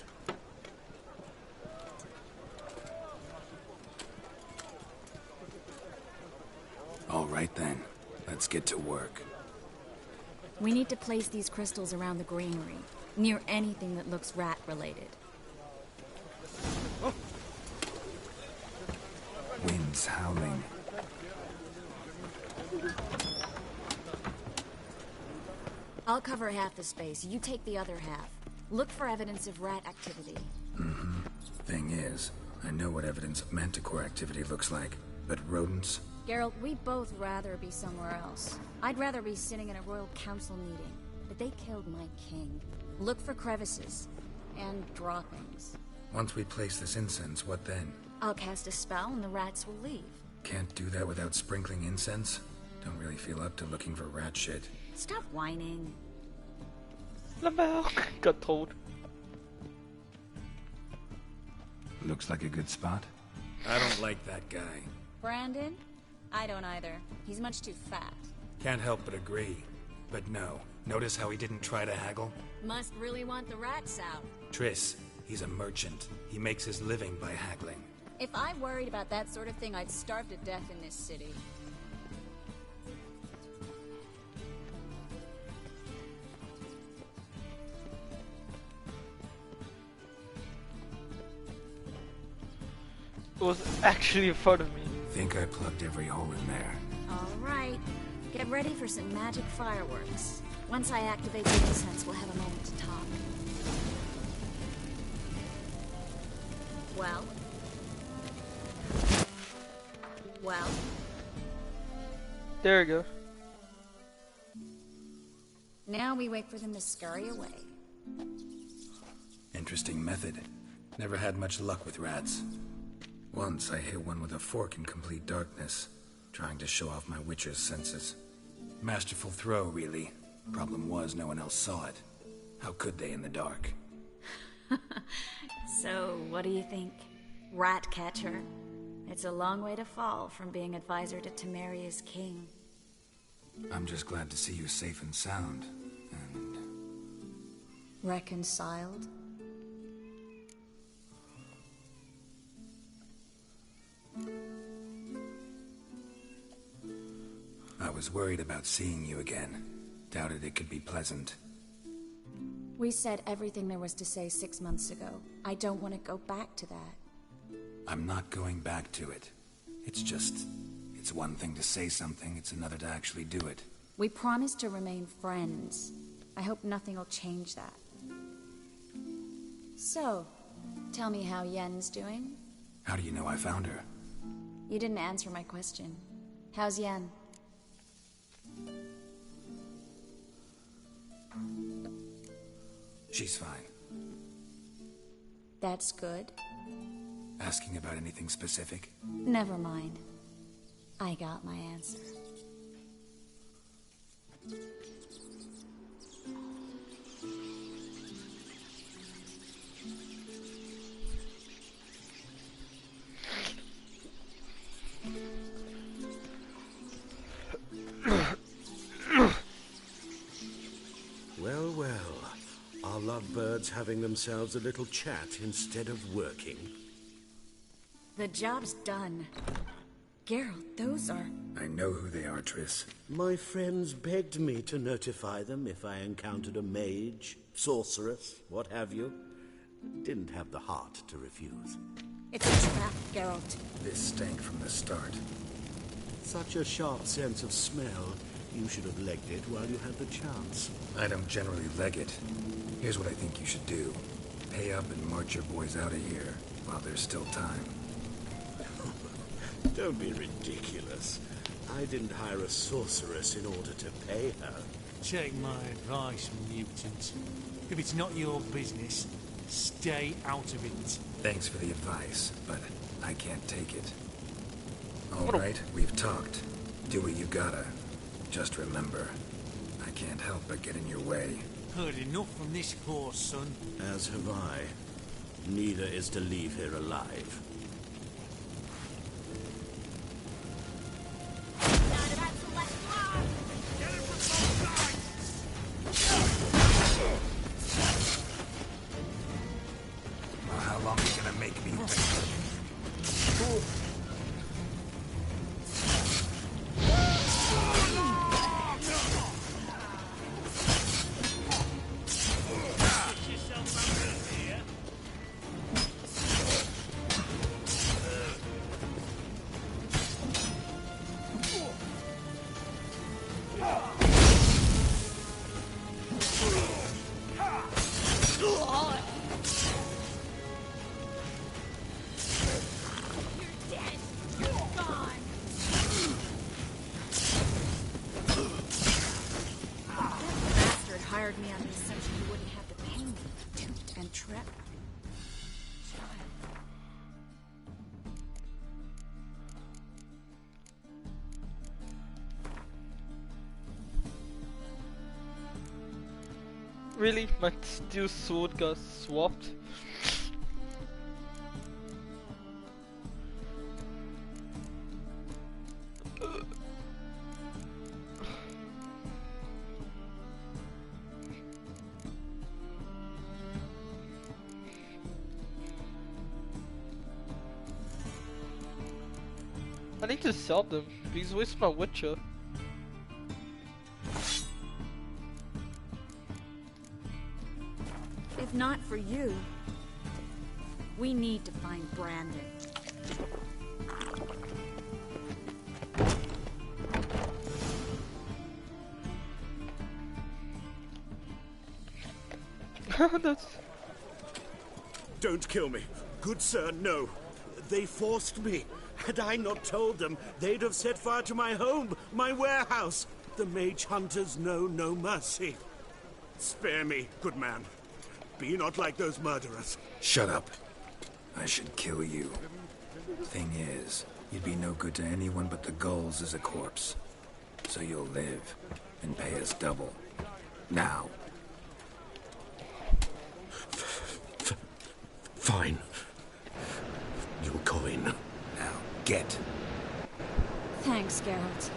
All right then, let's get to work. We need to place these crystals around the granary, near anything that looks rat-related. Wind's howling. I'll cover half the space, you take the other half. Look for evidence of rat activity. Mm-hmm. Thing is, I know what evidence of manticore activity looks like, but rodents? Geralt, we'd both rather be somewhere else. I'd rather be sitting in a royal council meeting, but they killed my king. Look for crevices and droppings. Once we place this incense, what then? I'll cast a spell and the rats will leave. Can't do that without sprinkling incense? Don't really feel up to looking for rat shit. Stop whining. Lamel got told. Looks like a good spot. I don't like that guy. Brandon? I don't either. He's much too fat. Can't help but agree. But no. Notice how he didn't try to haggle? Must really want the rats out. Triss, he's a merchant. He makes his living by haggling. If I worried about that sort of thing, I'd starve to death in this city. It was actually in front of me. Think I plugged every hole in there. All right. Get ready for some magic fireworks. Once I activate the incense, we'll have a moment to talk. Well? Well? There we go. Now we wait for them to scurry away. Interesting method. Never had much luck with rats. Once I hit one with a fork in complete darkness, trying to show off my witcher's senses. Masterful throw, really. Problem was, no one else saw it. How could they in the dark? So, what do you think? Rat catcher? It's a long way to fall from being advisor to Temeria's king. I'm just glad to see you safe and sound, and... Reconciled? I was worried about seeing you again. Doubted it could be pleasant. We said everything there was to say 6 months ago. I don't want to go back to that. I'm not going back to it. It's just... It's one thing to say something, it's another to actually do it. We promised to remain friends. I hope nothing will change that. So, Tell me how Yen's doing. How do you know I found her? You didn't answer my question. How's Yen? She's fine. That's good. Asking about anything specific? Never mind. I got my answer. Well, well. Are lovebirds having themselves a little chat instead of working? The job's done. Geralt, those are... I know who they are, Triss. My friends begged me to notify them if I encountered a mage, sorceress, what have you. Didn't have the heart to refuse. It's a trap, Geralt. This stank from the start. Such a sharp sense of smell. You should have legged it while you had the chance. I don't generally leg it. Here's what I think you should do. Pay up and march your boys out of here while there's still time. Don't be ridiculous. I didn't hire a sorceress in order to pay her. Take my advice, mutant. If it's not your business, stay out of it. Thanks for the advice, but I can't take it. All right, we've talked. Do what you gotta. Just remember, I can't help but get in your way. Heard enough from this horse, son. As have I. Neither is to leave here alive. Well, how long are you gonna make me wait? Hired me on the assumption you wouldn't have to pay me. And trap. Really? My steel sword got swapped? I need to sell them. These waste my Witcher. If not for you, we need to find Brandon. Don't kill me. Good sir, no. They forced me. Had I not told them, they'd have set fire to my home, my warehouse. The mage hunters know no mercy. Spare me, good man. Be not like those murderers. Shut up. I should kill you. Thing is, you'd be no good to anyone but the gulls as a corpse. So you'll live and pay us double. Now. Fine. Your coin. Now, get. Thanks, Geralt.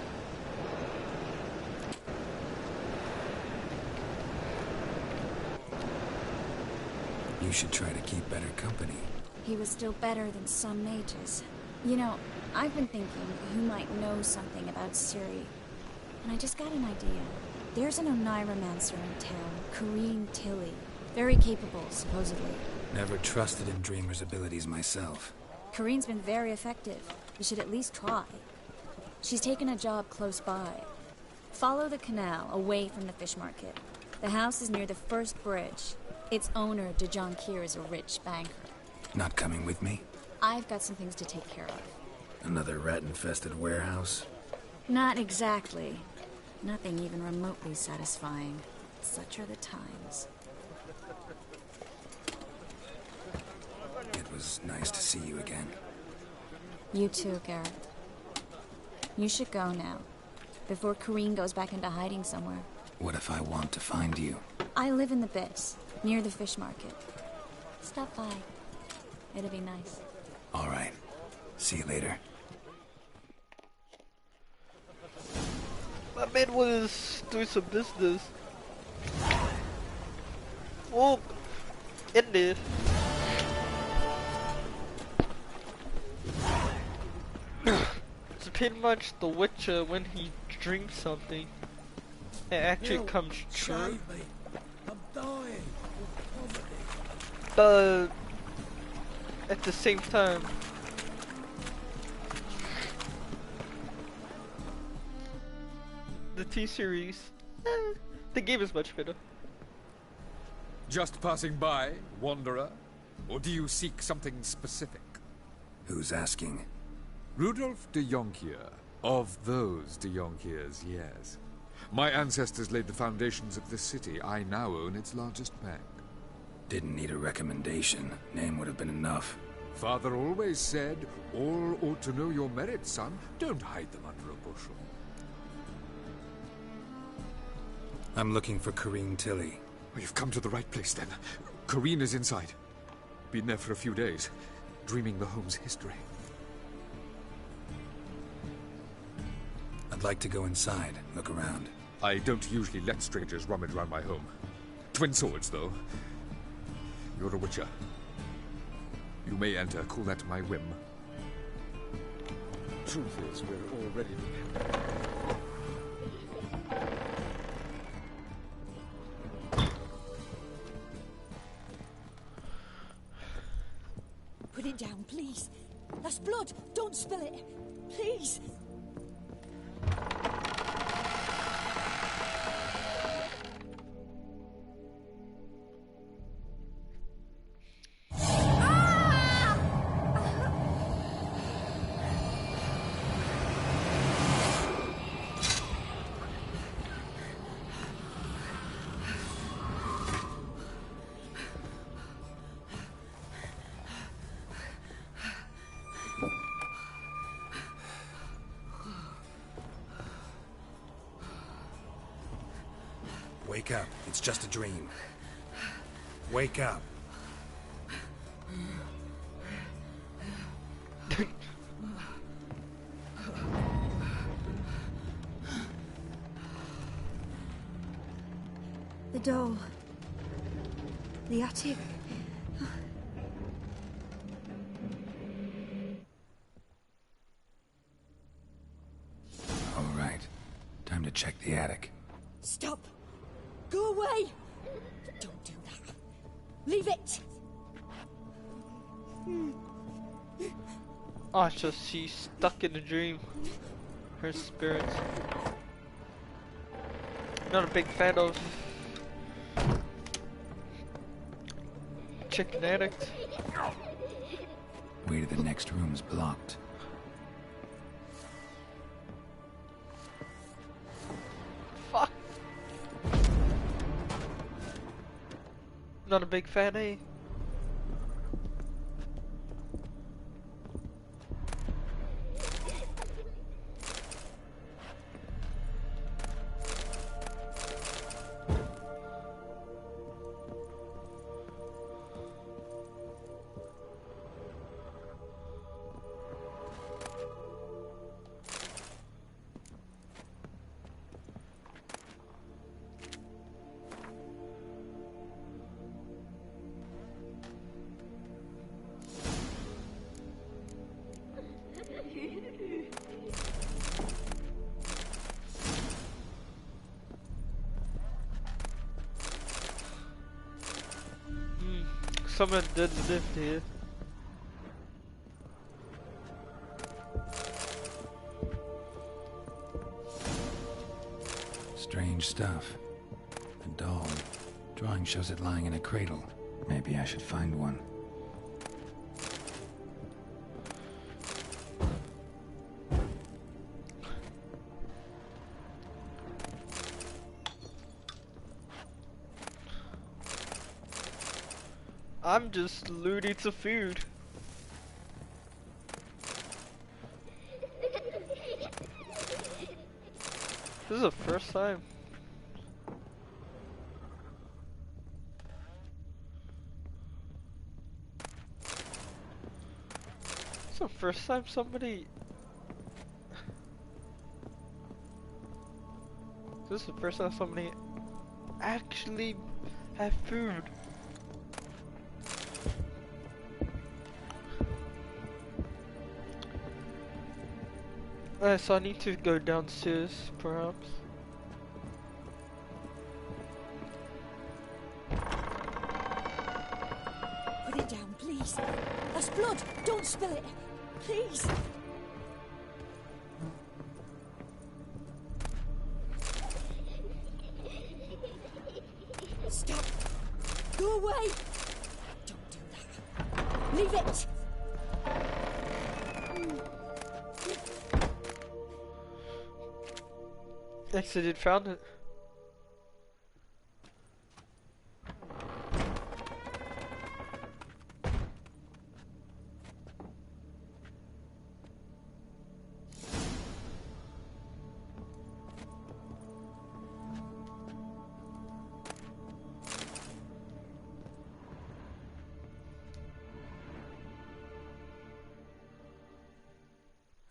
You should try to keep better company. He was still better than some mages. You know, I've been thinking who might know something about Ciri. And I just got an idea. There's an Oneiromancer in town, Corrine Tilly. Very capable, supposedly. Never trusted in Dreamer's abilities myself. Corrine's been very effective. You should at least try. She's taken a job close by. Follow the canal, away from the fish market. The house is near the first bridge. Its owner, Dejon Kier, is a rich banker. Not coming with me? I've got some things to take care of. Another rat-infested warehouse? Not exactly. Nothing even remotely satisfying. Such are the times. It was nice to see you again. You too, Garrett. You should go now, before Kareen goes back into hiding somewhere. What if I want to find you? I live in the Bits, near the fish market. Stop by. It'll be nice. All right. See you later. My man was doing some business. Oh, ended. It's pretty much The Witcher when he drinks something. It actually comes true. Save me. I'm dying. But at the same time, the T-series, the game is much better. Just passing by, wanderer? Or do you seek something specific? Who's asking? Rudolf de Jonkier. Of those de Jonkiers, yes. My ancestors laid the foundations of this city. I now own its largest bank. Didn't need a recommendation. Name would have been enough. Father always said, all ought to know your merits, son. Don't hide them under a bushel. I'm looking for Kareen Tilly. Well, you've come to the right place, then. Kareen is inside. Been there for a few days, dreaming the home's history. I'd like to go inside, look around. I don't usually let strangers rummage around my home. Twin swords, though. You're a witcher. You may enter, call that my whim. Truth is, we're already... Put it down, please. That's blood. Don't spill it. Please. Wake up. It's just a dream. Wake up. The doll. The attic. All right. Time to check the attic. Stop. Go away. Don't do that. Leave it. Oh, it's just she's stuck in a dream. Her spirits. Not a big fan of chicken addict. Way to the next room's blocked. Fuck. Not a big fan, eh? Someone did live here. Strange stuff. A doll. Drawing shows it lying in a cradle. Maybe I should find one. I'm just looting some food. This is the first time. It's the first time somebody... This is the first time somebody actually had food. So I need to go downstairs, perhaps. Put it down, please. That's blood. Don't spill it. Please. Stop. Go away. Don't do that. Leave it. Exited, found it.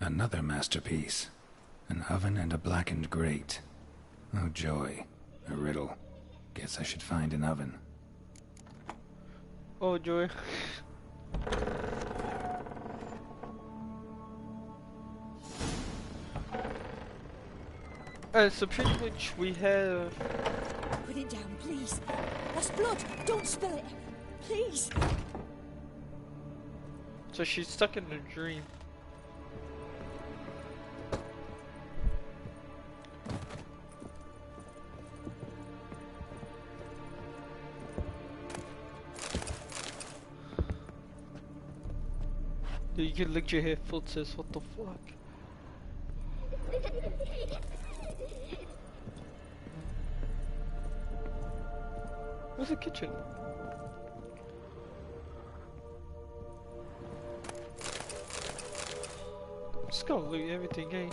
Another masterpiece. An oven and a blackened grate. Oh joy. A riddle. Guess I should find an oven. Oh joy. So pretty much we have... Put it down, please. That's blood. Don't spill it. Please. So she's stuck in a dream. You can lick your hair, foot says, what the fuck? Where's the kitchen? I'm just gonna loot everything, eh?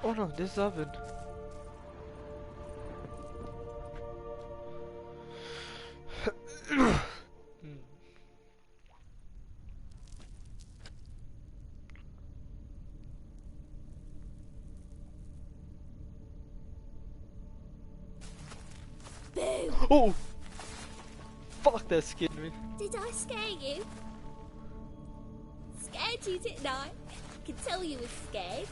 Oh no, this oven. Boo! Oh! Fuck, that scared me. Did I scare you? Scared you, didn't I? I can tell you was scared.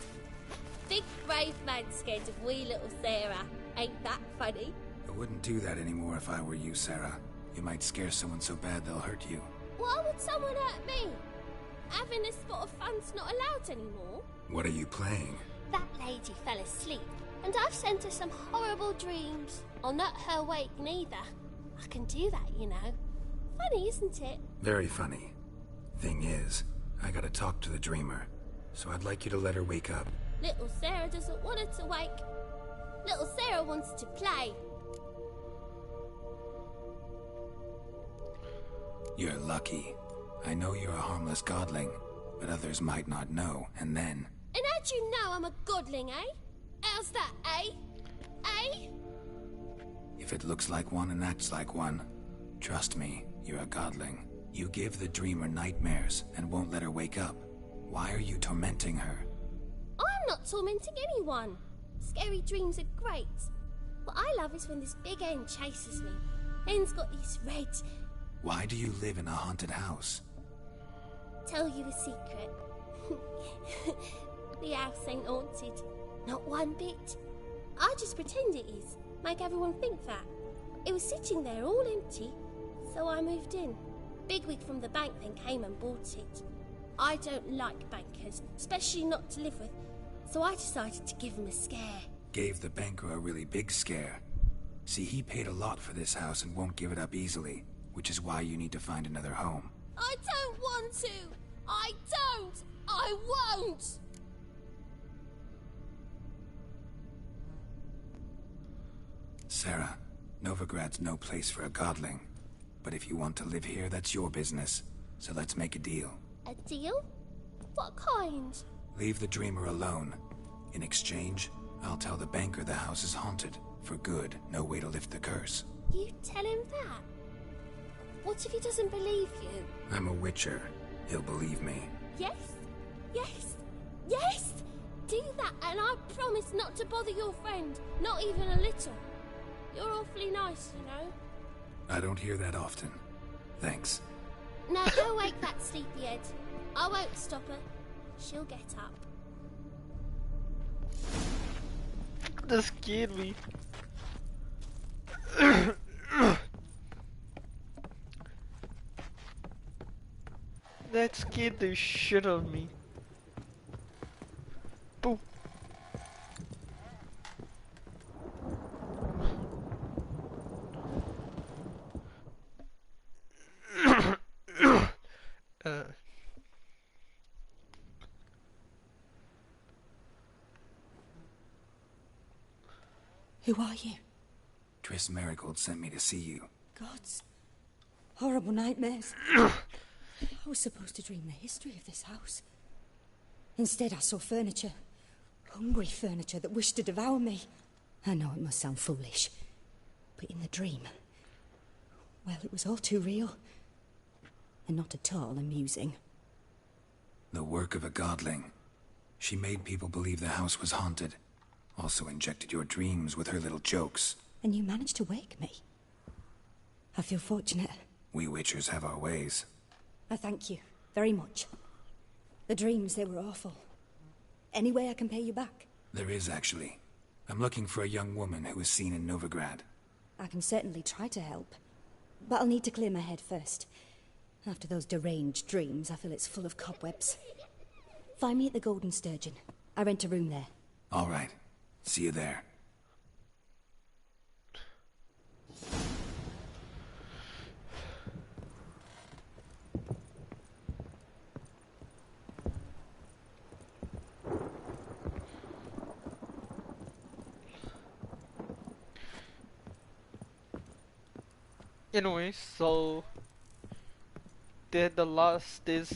Big brave man scared of wee little Sarah. Ain't that funny? I wouldn't do that anymore if I were you, Sarah. You might scare someone so bad they'll hurt you. Why would someone hurt me? Having a spot of fun's not allowed anymore. What are you playing? That lady fell asleep, and I've sent her some horrible dreams. I'll not her awake neither. I can do that, you know. Funny, isn't it? Very funny. Thing is, I gotta talk to the dreamer, so I'd like you to let her wake up. Little Sarah doesn't want her to wake. Little Sarah wants to play. You're lucky. I know you're a harmless godling, but others might not know, and then... And how'd you know I'm a godling, eh? How's that, eh? Eh? If it looks like one and acts like one, trust me, you're a godling. You give the dreamer nightmares and won't let her wake up. Why are you tormenting her? I'm not tormenting anyone. Scary dreams are great. What I love is when this big hen chases me. Hen's got these red... Why do you live in a haunted house? Tell you a secret. The house ain't haunted. Not one bit. I just pretend it is. Make everyone think that. It was sitting there all empty, so I moved in. Bigwig from the bank then came and bought it. I don't like bankers, especially not to live with, so I decided to give him a scare. Gave the banker a really big scare. See, he paid a lot for this house and won't give it up easily, which is why you need to find another home. I don't want to! I don't! I won't! Sarah, Novigrad's no place for a godling. But if you want to live here, that's your business. So let's make a deal. A deal? What kind? Leave the dreamer alone. In exchange, I'll tell the banker the house is haunted. For good, no way to lift the curse. You tell him that? What if he doesn't believe you? I'm a witcher. He'll believe me. Yes? Yes? Yes! Do that and I promise not to bother your friend. Not even a little. You're awfully nice, you know. I don't hear that often. Thanks. Now go wake that sleepyhead. I won't stop her. She'll get up. That scared me. That scared the shit out of me. Boom. Who are you? Triss Marigold sent me to see you. Gods. Horrible nightmares. I was supposed to dream the history of this house. Instead, I saw furniture. Hungry furniture that wished to devour me. I know it must sound foolish, but in the dream, well, it was all too real. And not at all amusing. The work of a godling. She made people believe the house was haunted. Also injected your dreams with her little jokes. And you managed to wake me. I feel fortunate. We witchers have our ways. I thank you very much. The dreams, they were awful. Any way I can pay you back? There is, actually. I'm looking for a young woman who was seen in Novigrad. I can certainly try to help. But I'll need to clear my head first. After those deranged dreams, I feel it's full of cobwebs. Find me at the Golden Sturgeon. I rent a room there. All right. See you there. Anyway, so the last is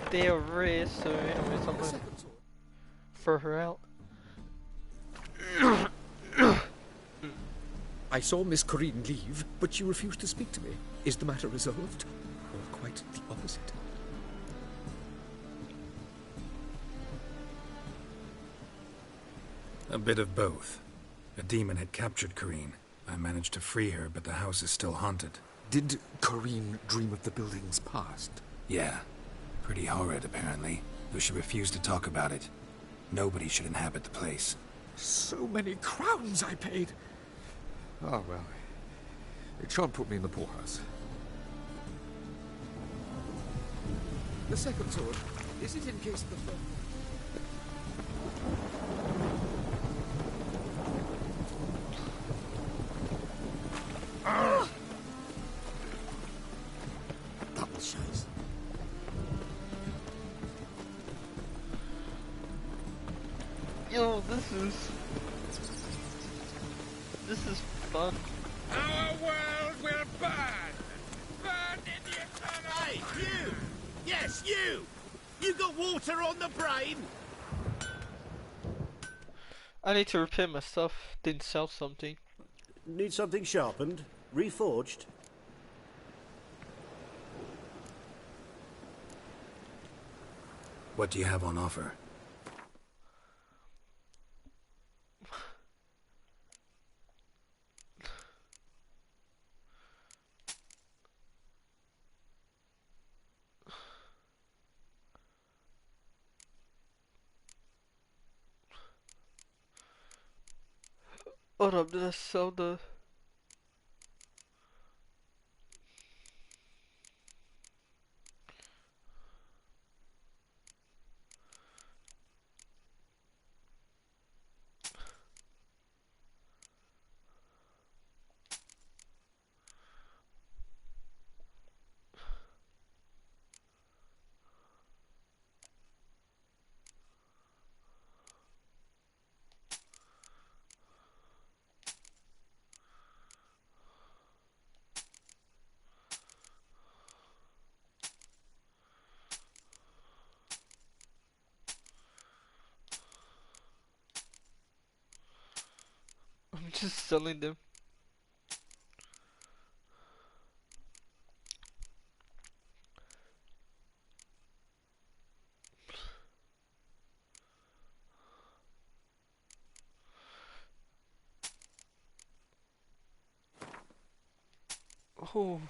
their race, so anyways, I'm gonna for her out. I saw Miss Corinne leave, but she refused to speak to me. Is the matter resolved? Or quite the opposite? A bit of both. A demon had captured Corinne. I managed to free her, but the house is still haunted. Did Corinne dream of the building's past? Yeah. Pretty horrid, apparently, though she refused to talk about it. Nobody should inhabit the place. So many crowns I paid! Oh, well. It shan't put me in the poorhouse. The second sword, is it in case the first... Double shows. Yo, this is fun. Our world will burn! Burn in the eternal... Hey, you! Yes, you! You got water on the brain? I need to repair my stuff, then sell something. Need something sharpened? Reforged? What do you have on offer? Hold up, did I sell the... Just selling them. Oh.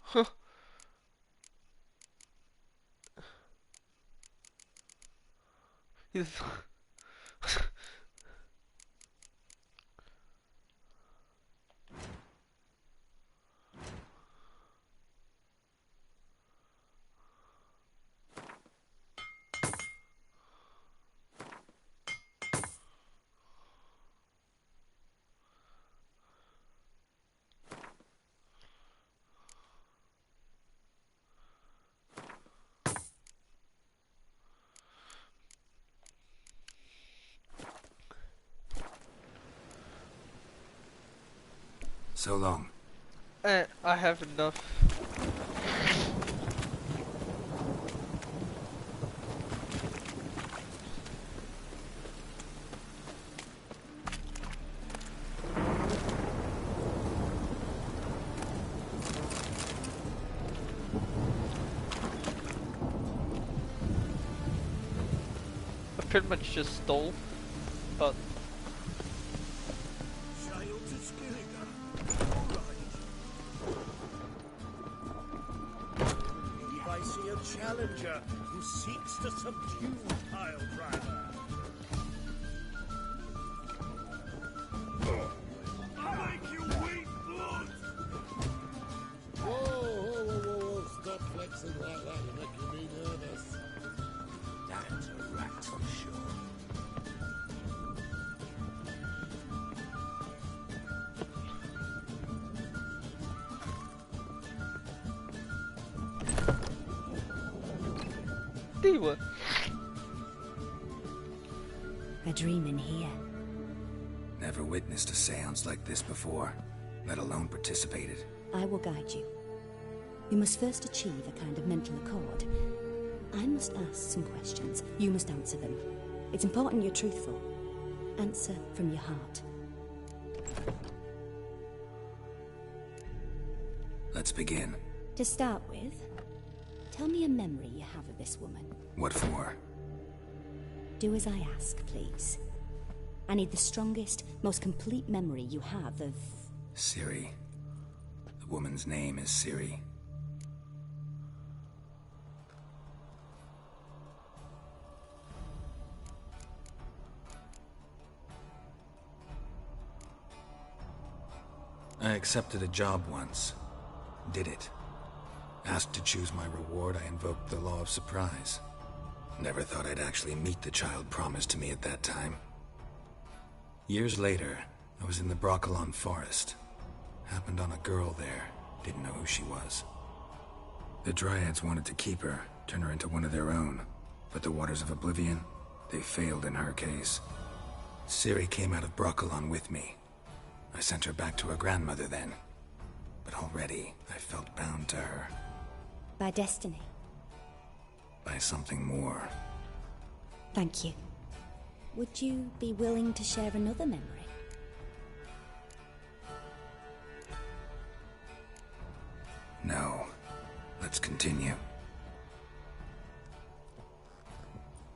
Huh. He's So long. I have enough. I pretty much just stole, but I see a challenger who seeks to subdue Pile Driver. I make you weep blood! Whoa, stop flexing like that, you're making me nervous. That's a rat for sure. Diva. A dream in here. Never witnessed a seance like this before, let alone participated. I will guide you. You must first achieve a kind of mental accord. I must ask some questions. You must answer them. It's important you're truthful. Answer from your heart. Let's begin. To start with, tell me a memory you have of this woman. What for? Do as I ask, please. I need the strongest, most complete memory you have of... Ciri. The woman's name is Ciri. I accepted a job once. Did it. Asked to choose my reward, I invoked the law of surprise. Never thought I'd actually meet the child promised to me at that time. Years later, I was in the Broccolon forest. Happened on a girl there. Didn't know who she was. The Dryads wanted to keep her, turn her into one of their own. But the Waters of Oblivion, they failed in her case. Ciri came out of Broccolon with me. I sent her back to her grandmother then. But already, I felt bound to her. By destiny. By something more. Thank you. Would you be willing to share another memory?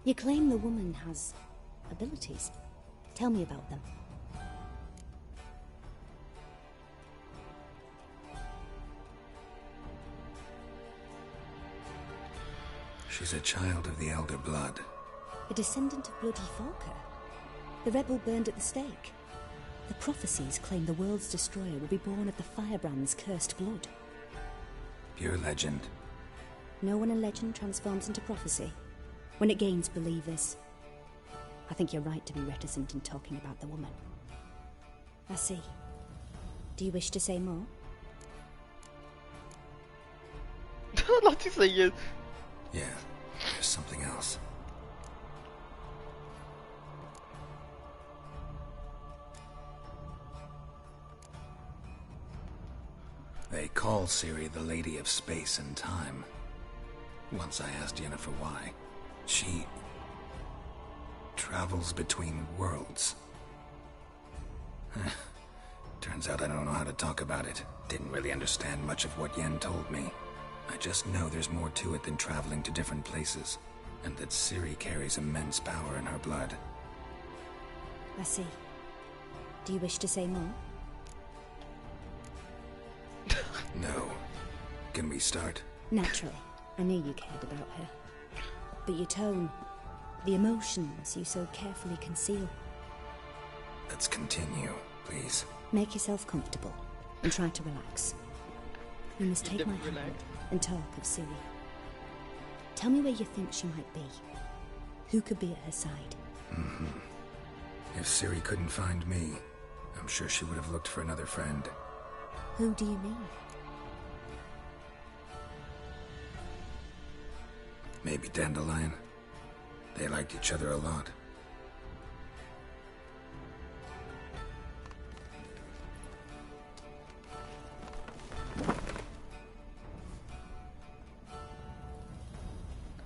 You claim the woman has abilities. Tell me about them. She's a child of the Elder Blood. A descendant of Bloody Falker. The rebel burned at the stake. The prophecies claim the world's destroyer will be born of the Firebrand's cursed blood. Pure legend. Know when a legend transforms into prophecy? When it gains believers. I think you're right to be reticent in talking about the woman. I see. Do you wish to say more? I'd like to say yes. Yeah, there's something else. They call Ciri the Lady of Space and Time. Once I asked Yennefer why. She travels between worlds. Turns out I don't know how to talk about it. Didn't really understand much of what Yen told me. I just know there's more to it than traveling to different places, and that Ciri carries immense power in her blood. I see. Do you wish to say more? No. Can we start? Naturally. I knew you cared about her. But your tone, the emotions you so carefully conceal. Let's continue, please. Make yourself comfortable and try to relax. You must take my hand and talk of Ciri. Tell me where you think she might be. Who could be at her side? If Ciri couldn't find me, I'm sure she would have looked for another friend. Who do you mean? Maybe Dandelion. They liked each other a lot.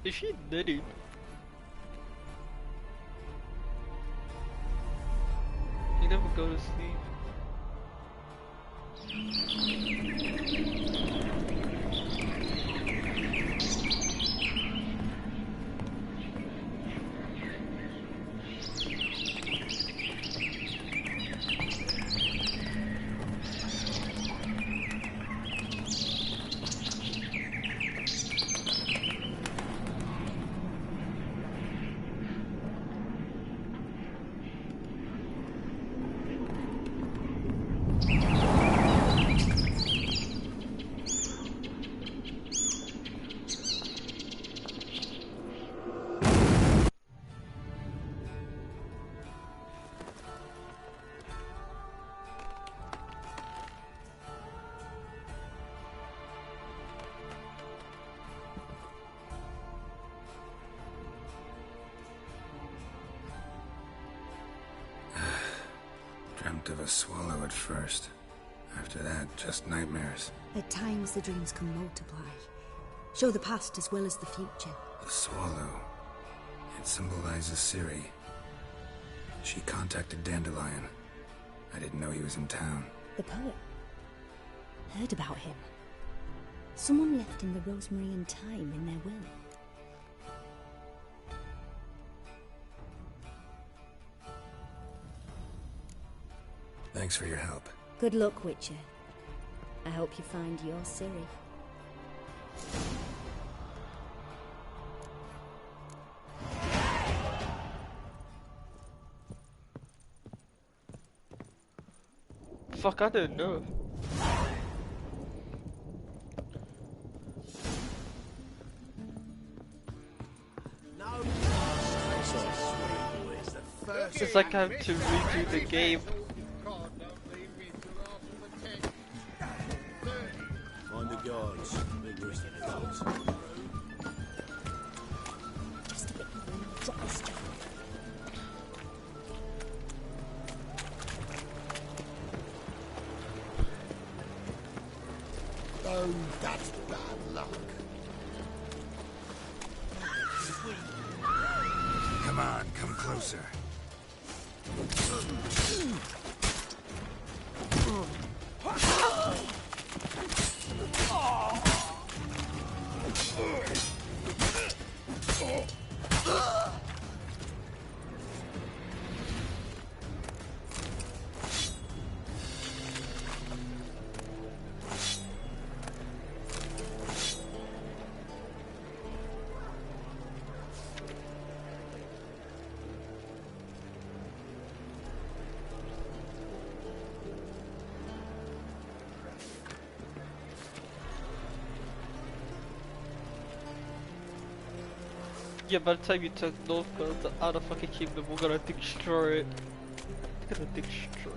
Is she knitting? You never go to sleep. Dreamt of a swallow at first. After that, just nightmares. At times the dreams can multiply. Show the past as well as the future. The swallow. It symbolizes Ciri. She contacted Dandelion. I didn't know he was in town. The poet. Heard about him. Someone left him the rosemary and thyme in their will. Thanks for your help. Good luck, Witcher. I hope you find your Ciri. Fuck, I didn't know. It's like I have to redo the game. Mind the guards. Big risk of dogs. Just a bit more. Drop this stuff. Oh, that's bad luck. Come on, come closer. Yeah, by the time you took Northgard out of fucking kingdom, we're gonna destroy it. We're gonna destroy it.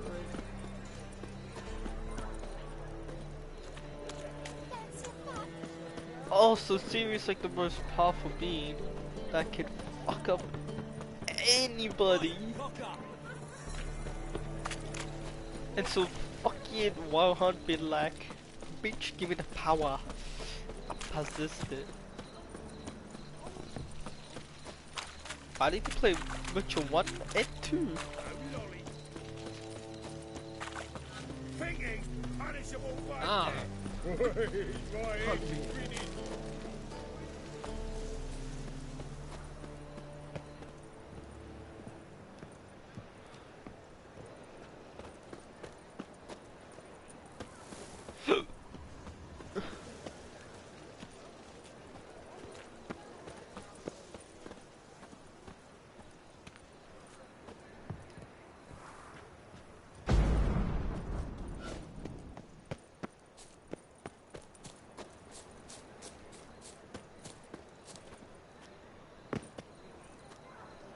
Also, Sirius like the most powerful being that can fuck up anybody. And so fucking Wild Hunt be like, bitch, give me the power. I possessed it. I need to play Witcher 1 and 2. Ah.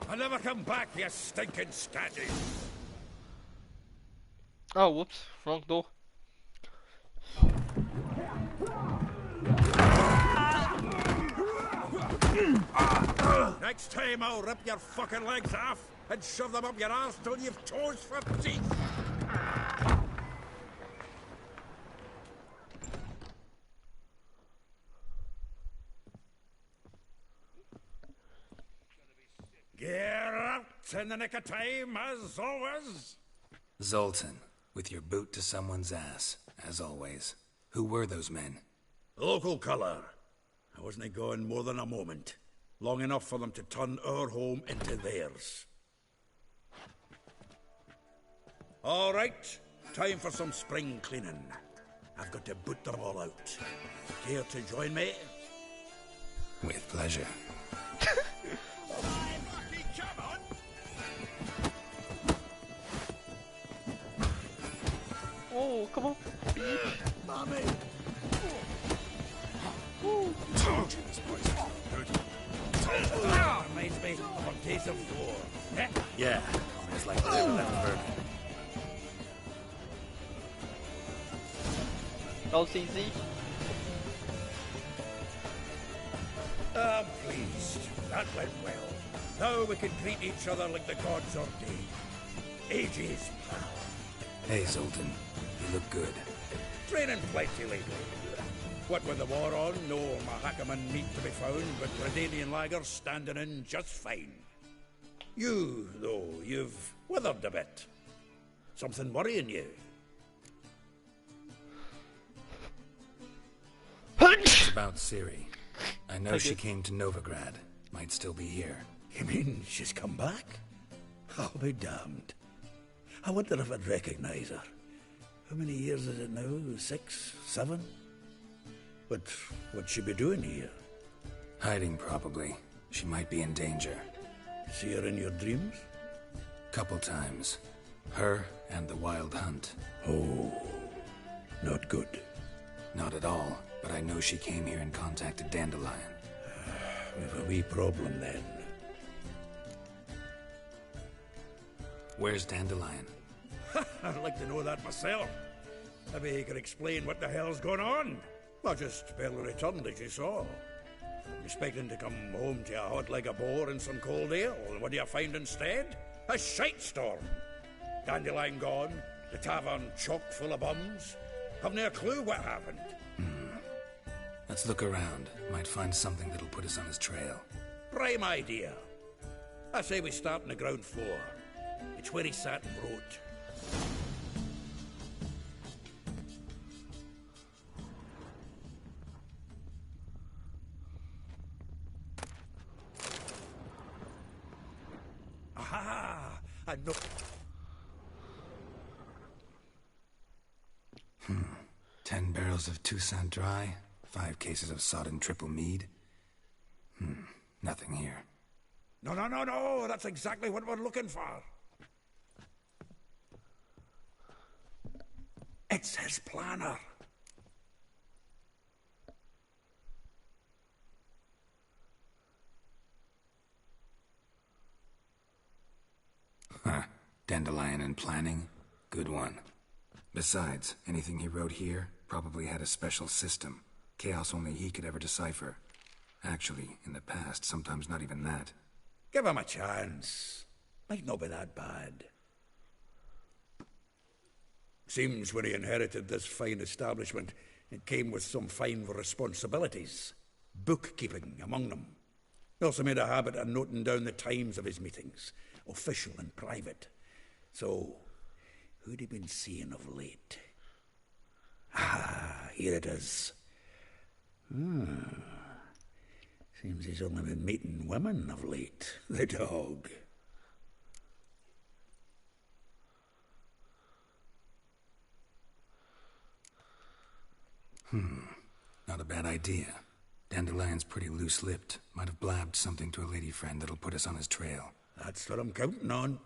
I'll never come back, you stinking statue! Oh, whoops, wrong door. Next time I'll rip your fucking legs off and shove them up your arse till you've toes for teeth! Get out in the nick of time, as always! Zoltan, with your boot to someone's ass, as always. Who were those men? Local colour. I wasn't gone more than a moment. Long enough for them to turn our home into theirs. All right, time for some spring cleaning. I've got to boot them all out. Care to join me? With pleasure. Oh, come on. Mommy! Reminds me of a case of war. Yeah, it's like they never left Bergen. LCZ? I'm pleased. That went well. Now we can treat each other like the gods ordained. Ages, pal. Hey, Zoltan. You look good. Training plenty lately. What with the war on, no Mahakaman meat to be found, but Redanian lagers standing in just fine. You, though, you've withered a bit. Something worrying you? It's about Ciri. I know she came to Novigrad. Might still be here. You mean she's come back? I'll be damned. I wonder if I'd recognize her. How many years is it now? 6, 7? But what'd she be doing here? Hiding, probably. She might be in danger. See her in your dreams? Couple times. Her and the Wild Hunt. Oh, not good. Not at all, but I know she came here and contacted Dandelion. We've a wee problem then. Where's Dandelion? I'd like to know that myself. Maybe he could explain what the hell's going on. Well, just barely returned, as you saw. Expecting to come home to a hot like a boar and some cold ale, and what do you find instead? A shitestorm. Dandelion gone, the tavern chock full of bums. Haven't a clue what happened. Let's look around. Might find something that'll put us on his trail. Prime idea. I say we start on the ground floor. It's where he sat and wrote. Aha! I know. 10 barrels of Toussaint Dry, 5 cases of sodden triple mead. Nothing here. No, that's exactly what we're looking for. It's his planner. Dandelion in planning? Good one. Besides, anything he wrote here probably had a special system. Chaos only he could ever decipher. Actually, in the past, sometimes not even that. Give him a chance. Might not be that bad. Seems when he inherited this fine establishment, it came with some fine responsibilities. Bookkeeping among them. He also made a habit of noting down the times of his meetings, official and private. So, who'd he been seeing of late? Ah, here it is. Seems he's only been meeting women of late, the dog. Not a bad idea. Dandelion's pretty loose-lipped. Might have blabbed something to a lady friend that'll put us on his trail. That's what I'm counting on.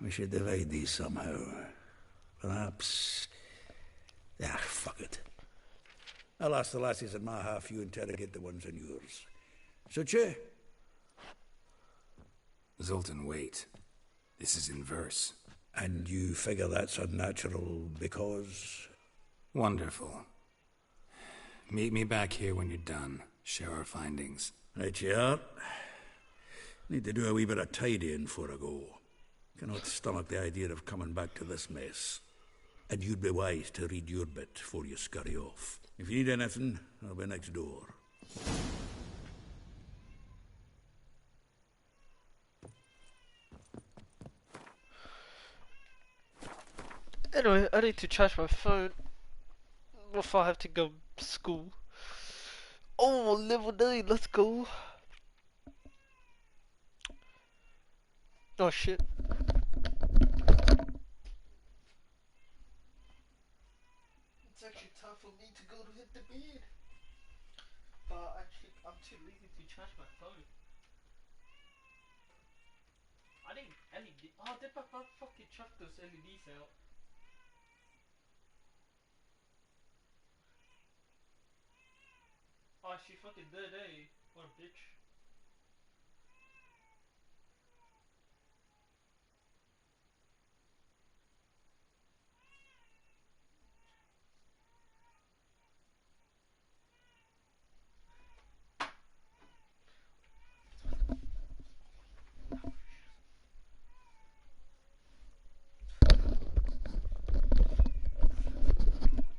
We should divide these somehow. Perhaps... fuck it. I'll ask the lassies in my half, you interrogate the ones in yours. Such you? Zoltan, wait. This is in verse. And you figure that's unnatural because... Wonderful. Meet me back here when you're done. Share our findings. Right you are. Need to do a wee bit of tidying before I go. Cannot stomach the idea of coming back to this mess. And you'd be wise to read your bit before you scurry off. If you need anything, I'll be next door. Anyway, I need to charge my phone before I have to go to school. Oh, level 9, let's go. Oh shit. It's actually time for me to go to hit the bed. But actually, I'm too lazy to charge my phone. I didn't LED. Oh, did my fucking chuck those LEDs out? Oh, she fucking did, eh? What a bitch.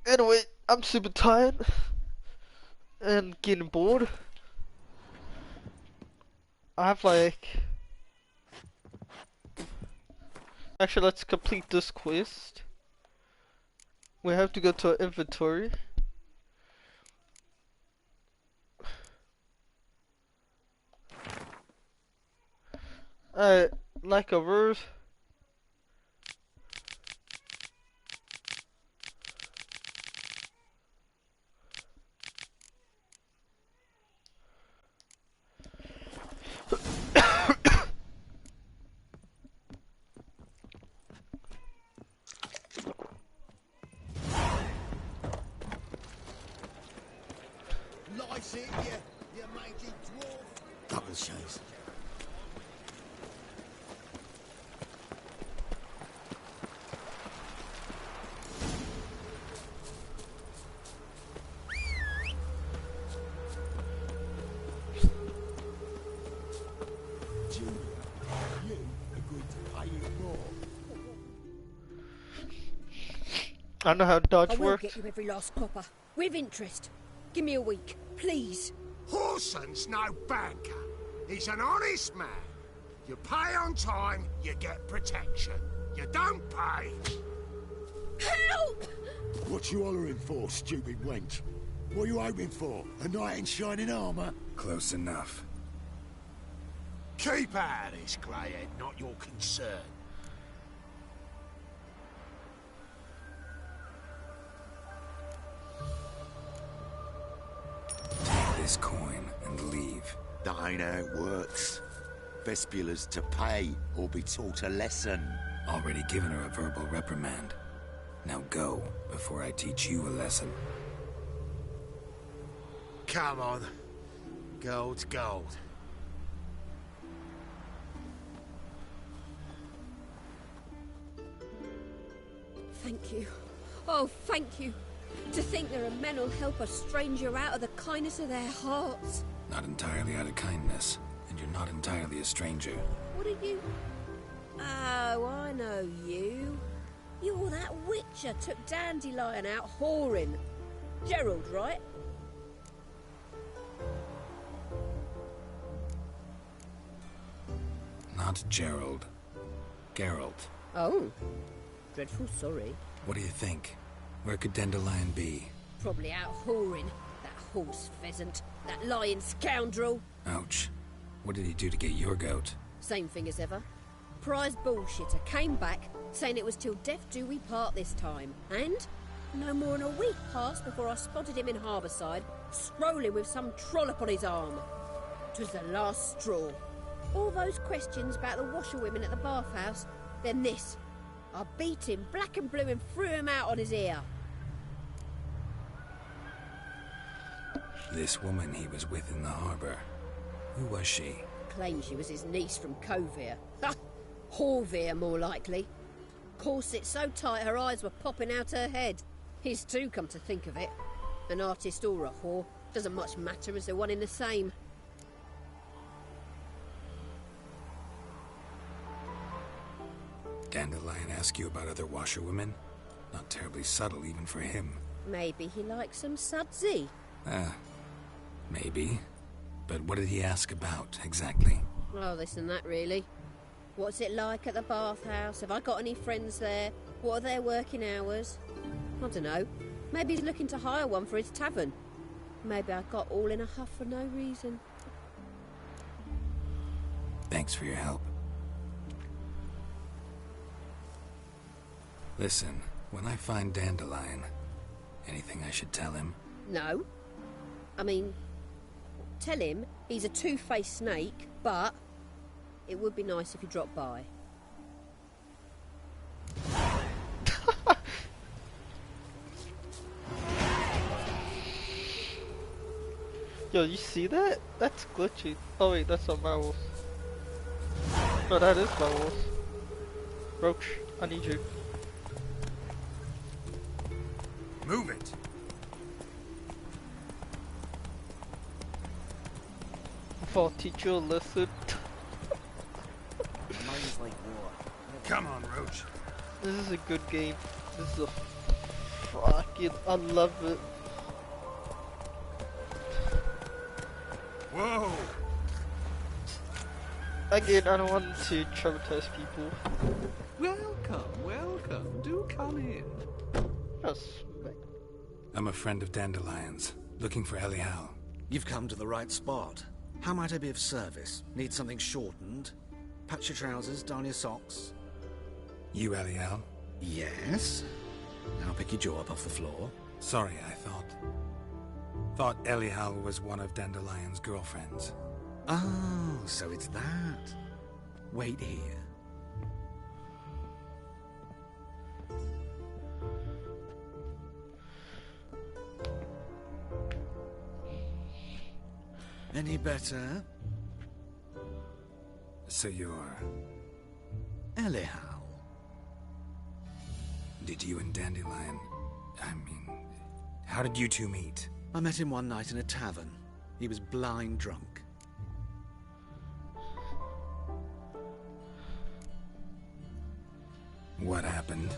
Anyway, I'm super tired and getting bored. I have like... Actually, let's complete this quest. We have to go to our inventory. Like a verse. Lice it, you mangy dwarf. Double shows. Junior, you agreed to pay it more. I know how Dodge I will works. get you every last copper, with interest. Give me a week, please. Horson's no banker. He's an honest man. You pay on time, you get protection. You don't pay... Help! What you hollering for, stupid wench? What are you hoping for? A knight in shining armour? Close enough. Keep out of this, greyhead, not your concern. Take this coin and leave. That ain't how it works. Vespula's to pay or be taught a lesson. Already given her a verbal reprimand. Now go, before I teach you a lesson. Come on. Gold's gold. thank you. Oh, thank you. To think there are men who'll help a stranger out of the kindness of their hearts. Not entirely out of kindness, and you're not entirely a stranger. What are you? Oh, I know you. You're that witcher took Dandelion out whoring. Gerald, right? Not Gerald. Geralt. Oh. Dreadful sorry. What do you think? Where could Dandelion be? Probably out whoring. That horse pheasant. That lying scoundrel. Ouch. What did he do to get your goat? Same thing as ever. Prize bullshitter came back, saying it was till death do we part this time. And no more than a week passed before I spotted him in Harbourside, strolling with some trollop on his arm. 'Twas the last straw. All those questions about the washerwomen at the bathhouse, then this. I beat him black and blue and threw him out on his ear. This woman he was with in the harbour. Who was she? Claimed she was his niece from Kovir. Ha! Horvir, more likely. Corset so tight her eyes were popping out her head. His too, come to think of it. An artist or a whore. Doesn't much matter as they're one in the same. Dandelion ask you about other washerwomen? Not terribly subtle even for him. Maybe he likes some sudsy. Maybe. But what did he ask about, exactly? Oh, this and that, really. What's it like at the bathhouse? Have I got any friends there? What are their working hours? I don't know. Maybe he's looking to hire one for his tavern. Maybe I got all in a huff for no reason. Thanks for your help. Listen, when I find Dandelion, anything I should tell him? No. I mean, tell him he's a two-faced snake, but it would be nice if he dropped by. Yo, you see that? That's glitchy. Oh wait, that's not my wolf. No, that is my wolf. Roach, I need you. Move it! If I'll teach you a lesson. Mine's like war. Come on, Roach. This is a good game. This is a fucking... I love it. Whoa! Again, I don't want to traumatize people. Welcome, welcome. Do come in. Yes. I'm a friend of Dandelion's, looking for Elial. You've come to the right spot. How might I be of service? Need something shortened? Patch your trousers, darn your socks. You Elial? Yes. Now pick your jaw up off the floor. Sorry, I thought Elial was one of Dandelion's girlfriends. Oh, so it's that. Wait here. Any better? So you're... Elial. Did you and Dandelion... I mean... How did you two meet? I met him one night in a tavern. He was blind drunk. What happened?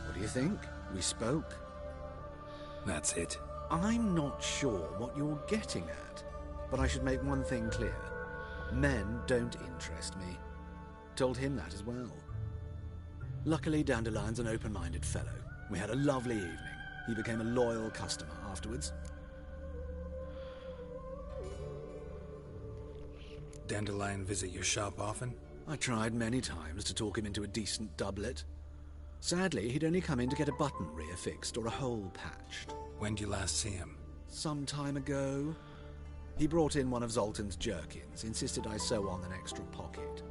What do you think? We spoke. That's it. I'm not sure what you're getting at, but I should make one thing clear. Men don't interest me. Told him that as well. Luckily, Dandelion's an open-minded fellow. We had a lovely evening. He became a loyal customer afterwards. Dandelion visit your shop often? I tried many times to talk him into a decent doublet. Sadly, he'd only come in to get a button reaffixed or a hole patched. When did you last see him? Some time ago. He brought in one of Zoltan's jerkins, insisted I sew on an extra pocket.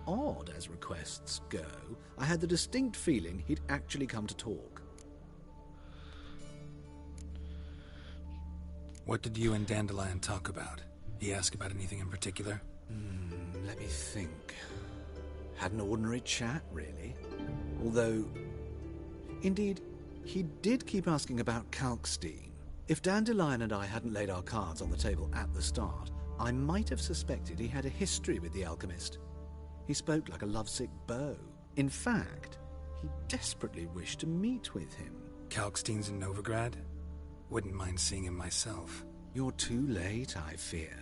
Odd as requests go, I had the distinct feeling he'd actually come to talk. What did you and Dandelion talk about? He ask about anything in particular? Let me think. Had an ordinary chat, really. Although, Indeed, he did keep asking about Kalkstein. If Dandelion and I hadn't laid our cards on the table at the start, I might have suspected he had a history with the alchemist. He spoke like a lovesick beau. In fact, he desperately wished to meet with him. Kalkstein's in Novigrad? Wouldn't mind seeing him myself. You're too late, I fear.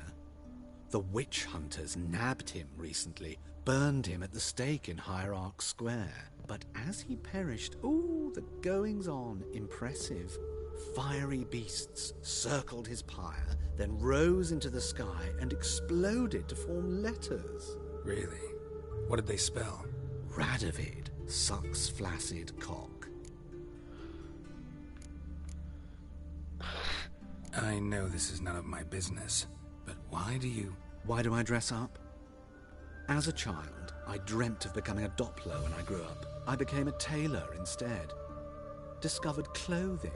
The witch hunters nabbed him recently, burned him at the stake in Hierarch Square. But as he perished, ooh, the goings-on impressive. Fiery beasts circled his pyre, then rose into the sky and exploded to form letters. Really? What did they spell? Radovid sucks flaccid cock. I know this is none of my business, but why do I dress up? As a child, I dreamt of becoming a Doppler when I grew up. I became a tailor instead. Discovered clothing.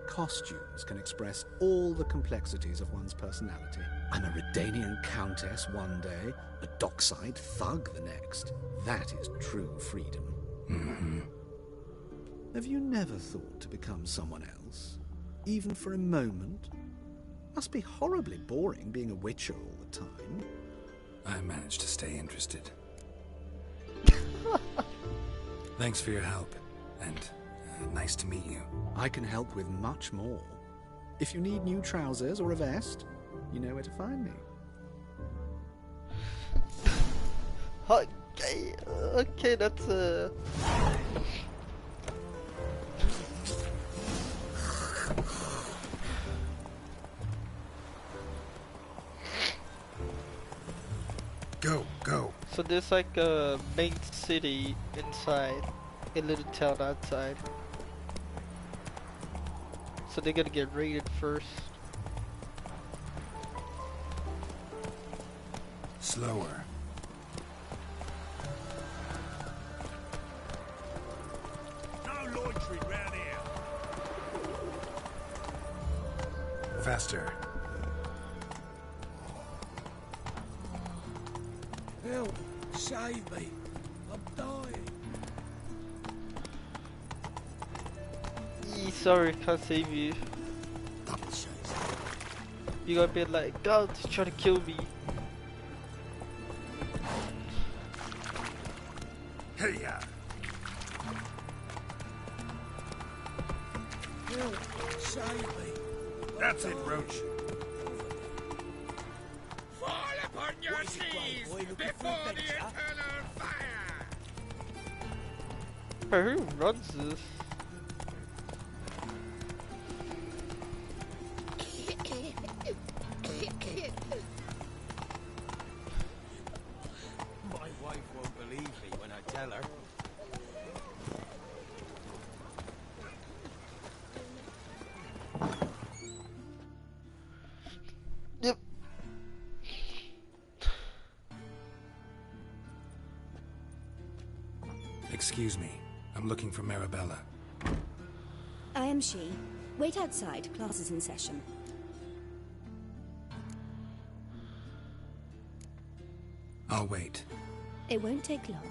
Costumes can express all the complexities of one's personality. I'm a Redanian countess one day, a dockside thug the next. That is true freedom. Mm-hmm. Have you never thought to become someone else? Even for a moment? Must be horribly boring being a witcher all the time. I managed to stay interested. Thanks for your help, and nice to meet you. I can help with much more. If you need new trousers or a vest, you know where to find me. Okay, that's Go. So there's like a main city inside, a little town outside. So they're gonna get raided first. Slower. No loitering round here. Faster. Help! Save me! I'm dying! Sorry, can't save you. Double chase. You gotta be like, God, try to kill me. Hey ya! Help! Save me! That's it, Roach. Fall upon your knees before the eternal fire! Bro, who runs this? My wife won't believe me when I tell her. Yep. Excuse me. I'm looking for Marabella. I am she. Wait outside. Class is in session. I'll wait. It won't take long.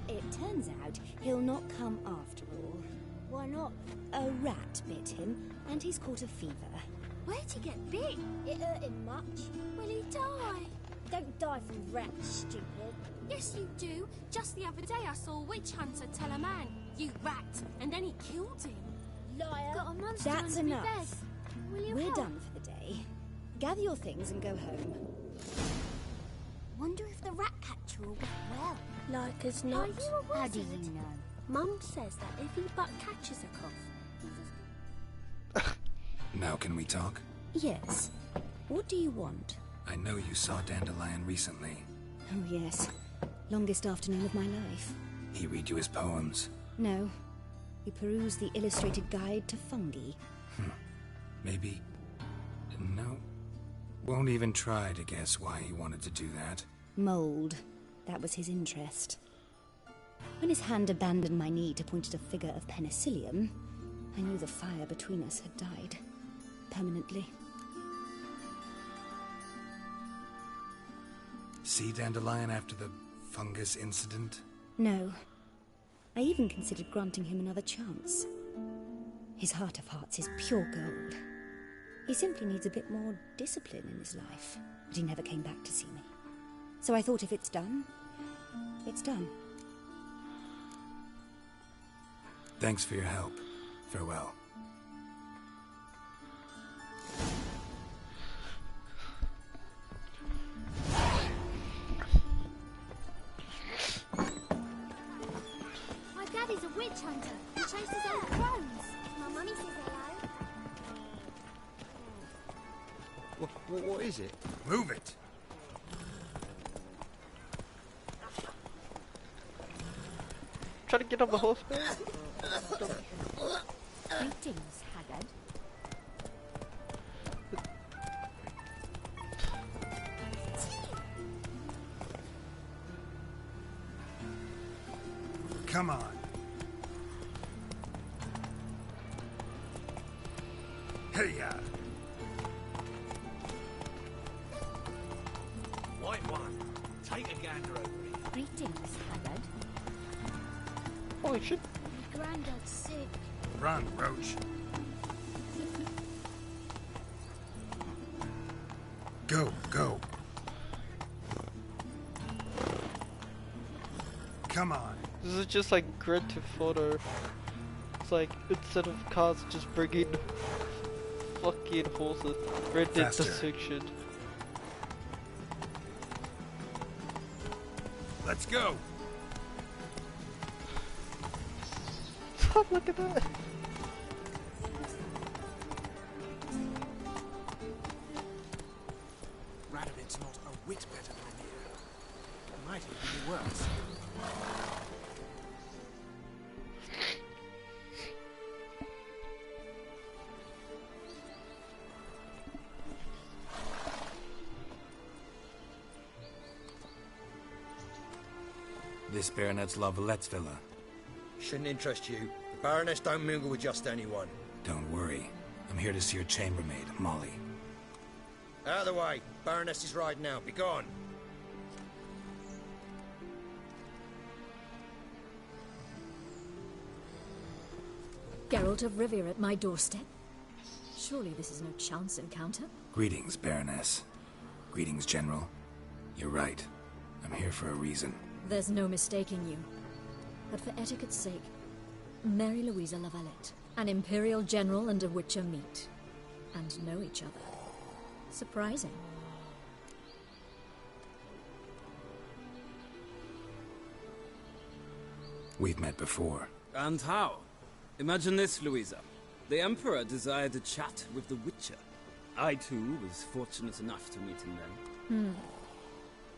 It turns out he'll not come after all. Why not? A rat bit him, and he's caught a fever. Where'd he get bit? It hurt him much. Will he die? Don't die from rats, stupid. Yes, you do. Just the other day I saw a witch hunter tell a man, "You rat," and then he killed him. Liar. Got a monster That's under my enough. bed. Will you We're help? done for the day. Gather your things and go home. Wonder if the rat catcher will get well. Like as Are not. you a wizard? How do you know? Mum says that if he but catches a cough. Now can we talk? Yes. What do you want? I know you saw Dandelion recently. Oh, yes. Longest afternoon of my life. He read you his poems. No. We perused the illustrated guide to fungi. Maybe... No. Won't even try to guess why he wanted to do that. Mold. That was his interest. When his hand abandoned my knee to point at a figure of penicillium, I knew the fire between us had died. Permanently. See Dandelion after the fungus incident? No. I even considered granting him another chance. His heart of hearts is pure gold. He simply needs a bit more discipline in his life. But he never came back to see me. So I thought if it's done, it's done. Thanks for your help. Farewell. My daddy's a witch hunter. He chases old crones. My mummy says hello. What is it? Move it! Try to get on the horse, man. Greetings, Haggard. Come on. Hey-ya! White one, take a gander over here. Greetings, Haggard. Holy shit. My granddad's sick. Run, Roach. Go, go. Come on. This is just like Grand Theft Auto. It's like, instead of cars, just bring in fucking horses. Red Dead Destruction. Let's go. Look at that. Radovid's not a whit better than here. It might even be worse. This Baronet's La Vallette's villa. Shouldn't interest you. The Baroness don't mingle with just anyone. Don't worry. I'm here to see your chambermaid, Molly. Out of the way. Baroness is riding now. Be gone. Geralt of Rivia at my doorstep? Surely this is no chance encounter? Greetings, Baroness. Greetings, General. You're right. I'm here for a reason. There's no mistaking you. But for etiquette's sake, Mary Louisa La Valette, an Imperial General and a Witcher meet, and know each other. Surprising. We've met before. And how? Imagine this, Louisa. The Emperor desired a chat with the Witcher. I, too, was fortunate enough to meet him then.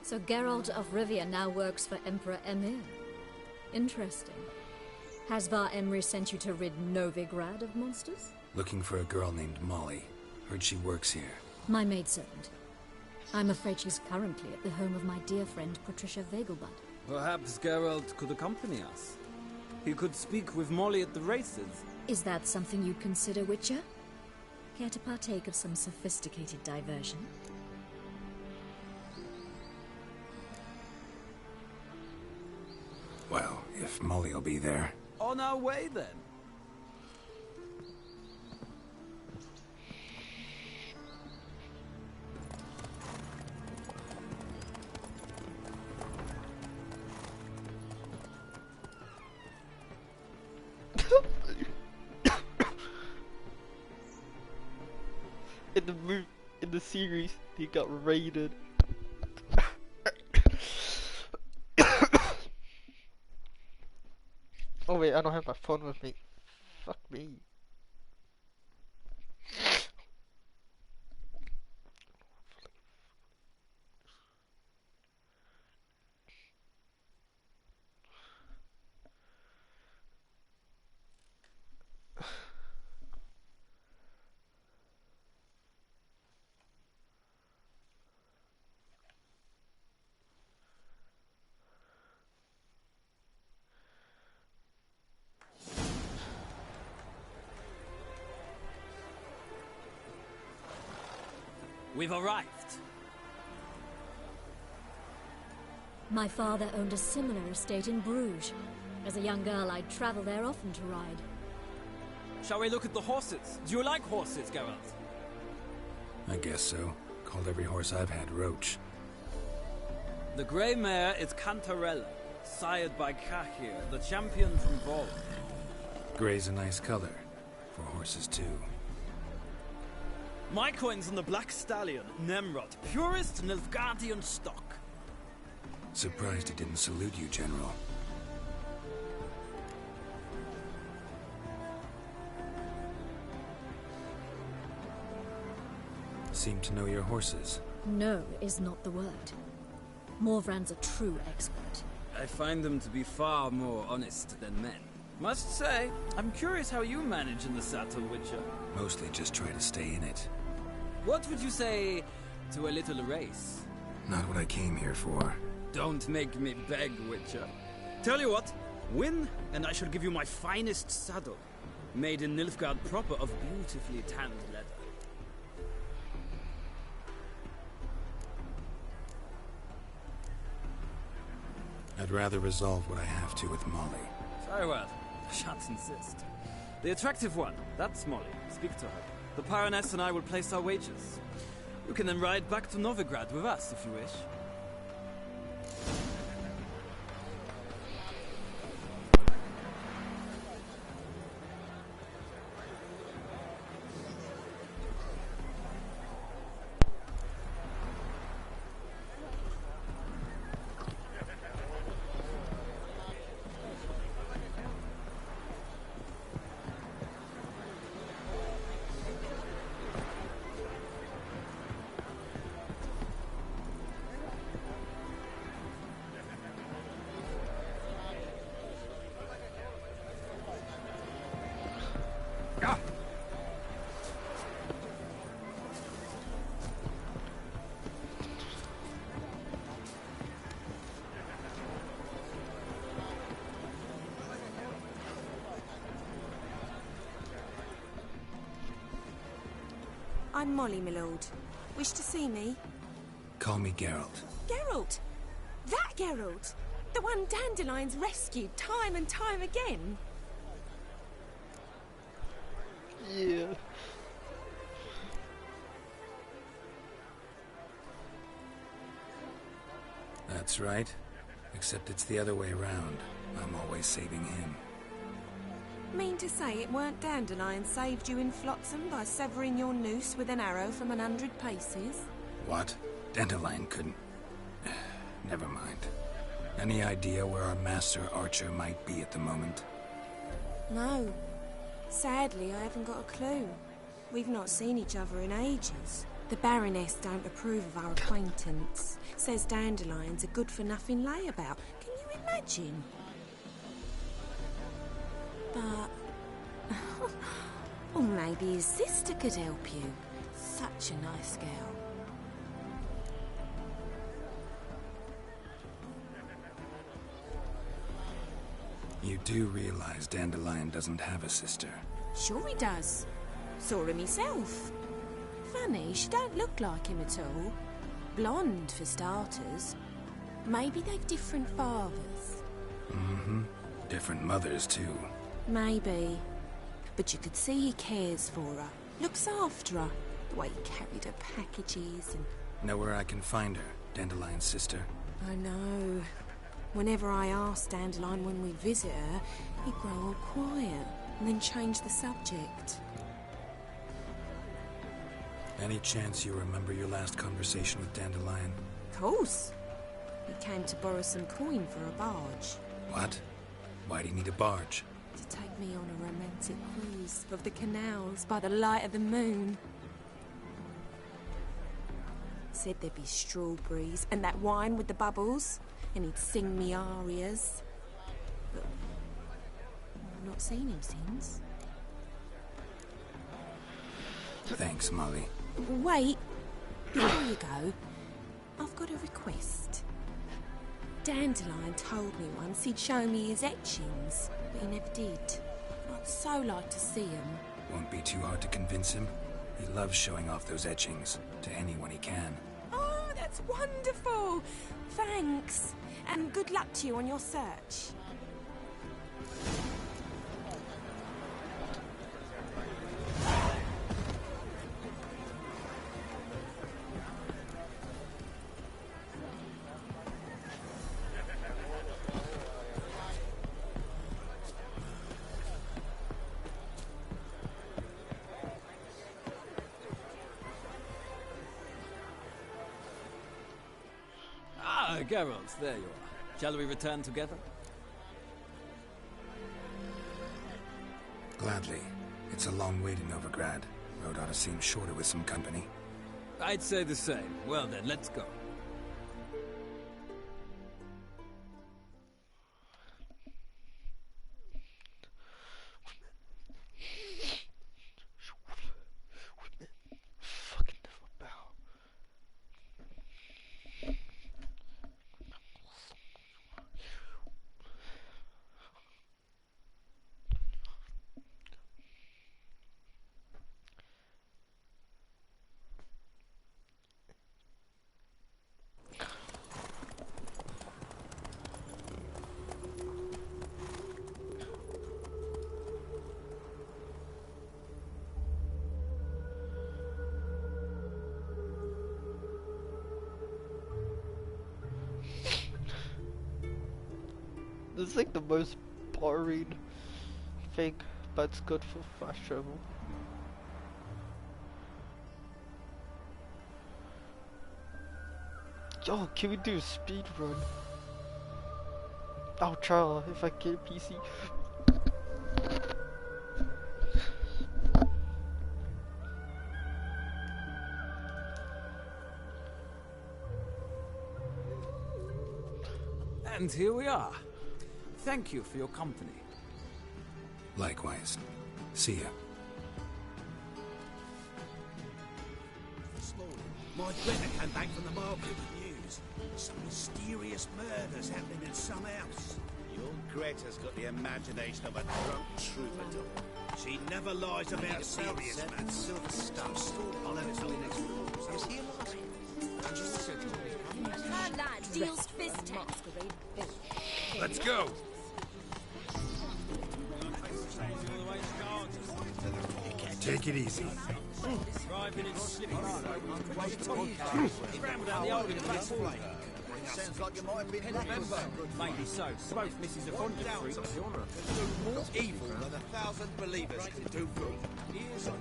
So Geralt of Rivia now works for Emperor Emhyr. Interesting. Has Var Emreis sent you to rid Novigrad of monsters? Looking for a girl named Molly. Heard she works here. My maidservant. I'm afraid she's currently at the home of my dear friend Patricia Vegelbud. Perhaps Geralt could accompany us. He could speak with Molly at the races. Is that something you'd consider, Witcher? Care to partake of some sophisticated diversion? Well, if Molly'll be there. On our way, then. In the series, he got raided. Oh wait, I don't have my phone with me. Fuck me. We've arrived. My father owned a similar estate in Bruges. As a young girl, I'd travel there often to ride. Shall we look at the horses? Do you like horses, Geralt? I guess so. Called every horse I've had Roach. The grey mare is Cantarella, sired by Kahir, the champion from Vol. Grey's a nice color. For horses, too. My coin's on the Black Stallion, Nemrod, purest Nilfgaardian stock. Surprised he didn't salute you, General. Seem to know your horses. No is not the word. Morvran's a true expert. I find them to be far more honest than men. Must say, I'm curious how you manage in the saddle, Witcher. Mostly just try to stay in it. What would you say to a little race? Not what I came here for. Don't make me beg, Witcher. Tell you what, win, and I shall give you my finest saddle. Made in Nilfgaard proper of beautifully tanned leather. I'd rather resolve what I have to with Molly. Very well. I shan't insist. The attractive one, that's Molly. Speak to her. The Baroness and I will place our wages. You can then ride back to Novigrad with us, if you wish. I'm Molly, my lord. Wish to see me? Call me Geralt. Geralt? That Geralt? The one Dandelion's rescued time and time again? Yeah. That's right. Except it's the other way around. I'm always saving him. Mean to say it weren't Dandelion saved you in Flotsam by severing your noose with an arrow from 100 paces? What? Dandelion couldn't... Never mind. Any idea where our master archer might be at the moment? No. Sadly, I haven't got a clue. We've not seen each other in ages. The Baroness don't approve of our acquaintance. Says Dandelion's a good-for-nothing layabout. Can you imagine? But... or maybe his sister could help you. Such a nice girl. You do realize Dandelion doesn't have a sister? Sure he does. Saw him himself. Funny, she don't look like him at all. Blonde, for starters. Maybe they've different fathers. Mm-hmm. Different mothers, too. Maybe. But you could see he cares for her. Looks after her. The way he carried her packages and... Know where I can find her, Dandelion's sister? I know. Whenever I ask Dandelion when we visit her, he'd grow all quiet and then change the subject. Any chance you remember your last conversation with Dandelion? Of course. He came to borrow some coin for a barge. What? Why do you need a barge? To take me on a romantic cruise of the canals by the light of the moon. Said there'd be strawberries and that wine with the bubbles, and he'd sing me arias. But I've not seen him since. Thanks, Molly. Wait, before you go, I've got a request. Dandelion told me once he'd show me his etchings, but he never did. I'd so like to see them. Won't be too hard to convince him. He loves showing off those etchings to anyone he can. Oh, that's wonderful! Thanks, and good luck to you on your search. Geralt, there you are. Shall we return together? Gladly. It's a long way to Novigrad. Road ought to seem shorter with some company. I'd say the same. Well then, let's go. This is like the most boring thing, but it's good for fast travel. Yo, can we do a speed run? I'll try if I get a PC. And here we are. Thank you for your company. Likewise. See ya. This morning, my Greta came back from the market with news. Some mysterious murders happening in some house. Your Greta's got the imagination of a drunk troubadour. She never lies about serious matters. Silver stuff. I'll have it all next week. I was here last week. And you also told me And her lad deals fist tax. Let's go! Take it easy. Driving in slipping scrambled down the old in the back hall. Sounds like you might have been Remember, mainly so. Both Mrs. Affonda Street. more evil than 1,000 believers can do good.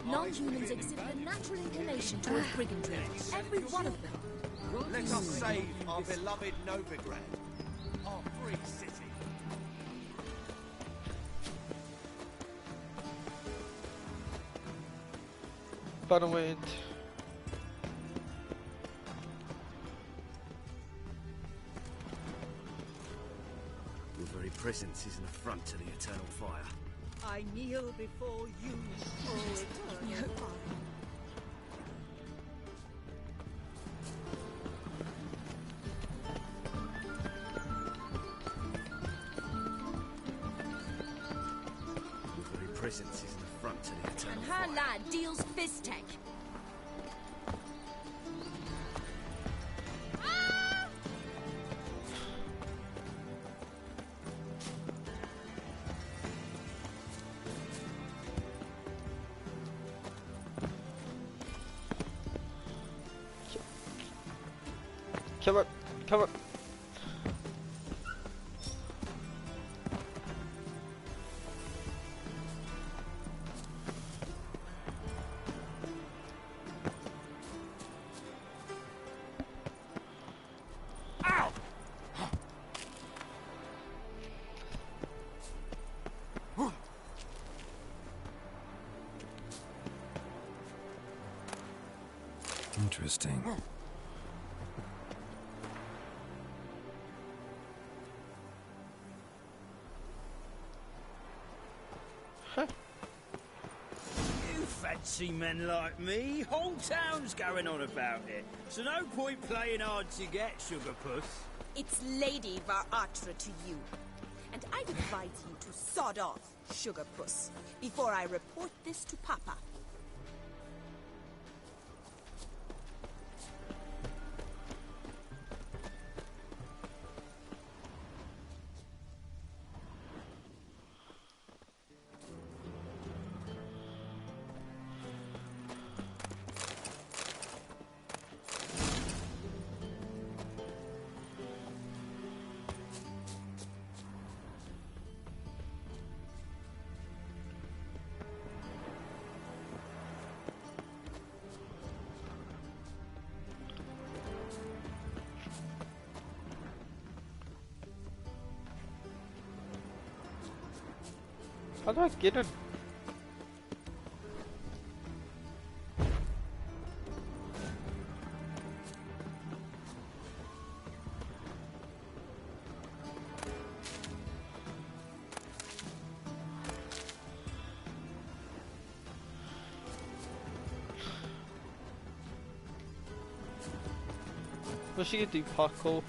Non-humans exhibit a natural inclination towards brigandry. Every one of them. Let us save our beloved Novigrad, our free city. By the way, Your very presence is an affront to the eternal fire. I kneel before you, O eternal fire. Your very presence is an affront to the eternal And fire. her lad deals fist tech. come on, come on. Interesting. You fancy men like me? Whole town's going on about it. So no point playing hard to get, Sugar Puss. It's Lady Var-Atra to you. And I'd advise you to sod off, Sugar Puss, before I report this to Papa. How do I get it? What should you do, Paco?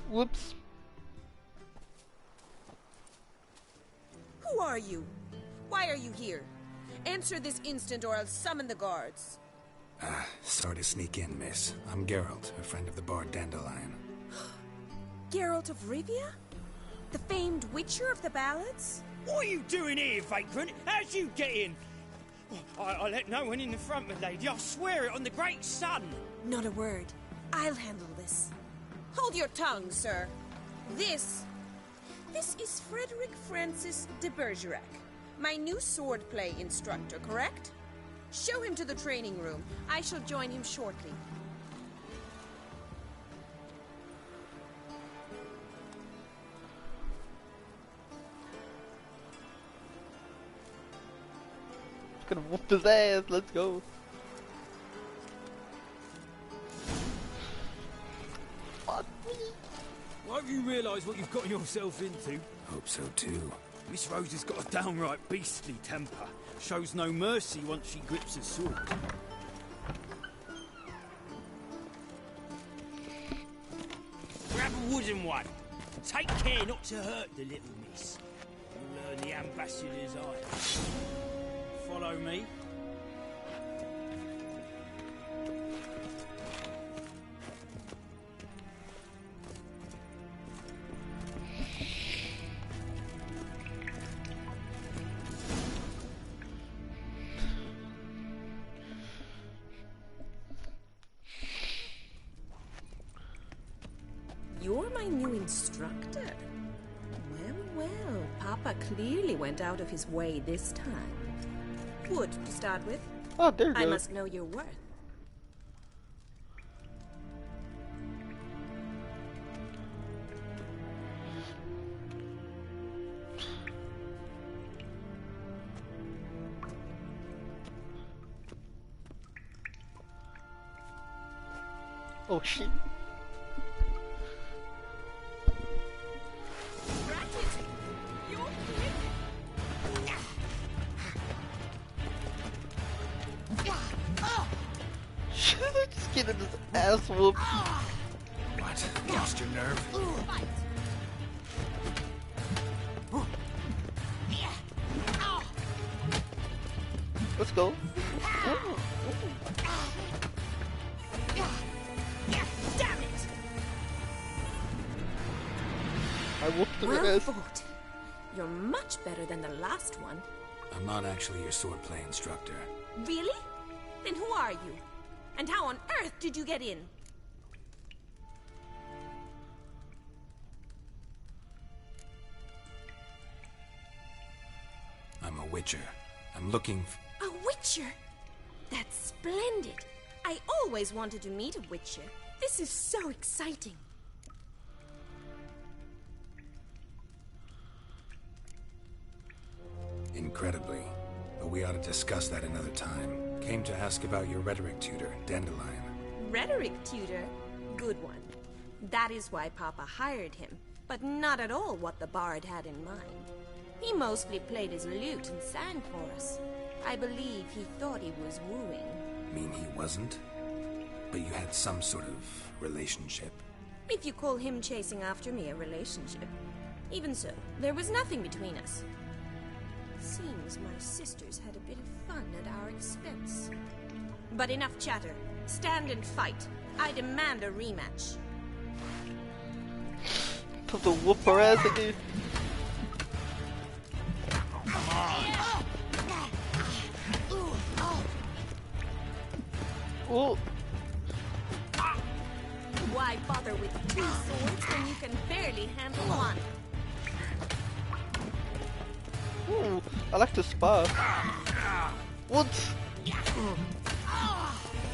Whoops. Who are you? Why are you here? Answer this instant or I'll summon the guards. Sorry to sneak in, miss. I'm Geralt, a friend of the bard Dandelion. Geralt of Rivia? The famed witcher of the ballads? What are you doing here, vagrant? How'd you get in? I let no one in the front, my lady. I swear it on the great sun. Not a word. I'll handle this. Hold your tongue, sir. This is Frederick Francis de Bergerac, my new swordplay instructor, correct? Show him to the training room. I shall join him shortly. Gonna whoop his ass, let's go. Why have you realised what you've got yourself into? Hope so too. Miss Rose has got a downright beastly temper. Shows no mercy once she grips a sword. Grab a wooden one. Take care not to hurt the little miss. You'll learn the ambassador's eye. Follow me. You're my new instructor. Well, Papa clearly went out of his way this time. Wood, to start with. Oh, there you go. I must know your worth. Oh shit. Just getting his ass whooped. What? Lost your nerve? Let's go. Damn it! I whooped his Well ass. fought. You're much better than the last one. I'm not actually your swordplay instructor. Really? Then who are you? And how on earth did you get in? I'm a witcher. I'm looking A witcher? That's splendid. I always wanted to meet a witcher. This is so exciting. Incredibly. But we ought to discuss that another time. Came to ask about your rhetoric tutor, Dandelion. Rhetoric tutor? Good one. That is why Papa hired him, but not at all what the bard had in mind. He mostly played his lute and sang for us. I believe he thought he was wooing. Mean he wasn't? But you had some sort of relationship? If you call him chasing after me a relationship. Even so, there was nothing between us. Seems my sisters had a bit of fun at our expense. But enough chatter. Stand and fight. I demand a rematch. Put the whoop her ass at you. Oh. Why bother with 2 swords when you can barely handle one? Ooh, I like to spar. What?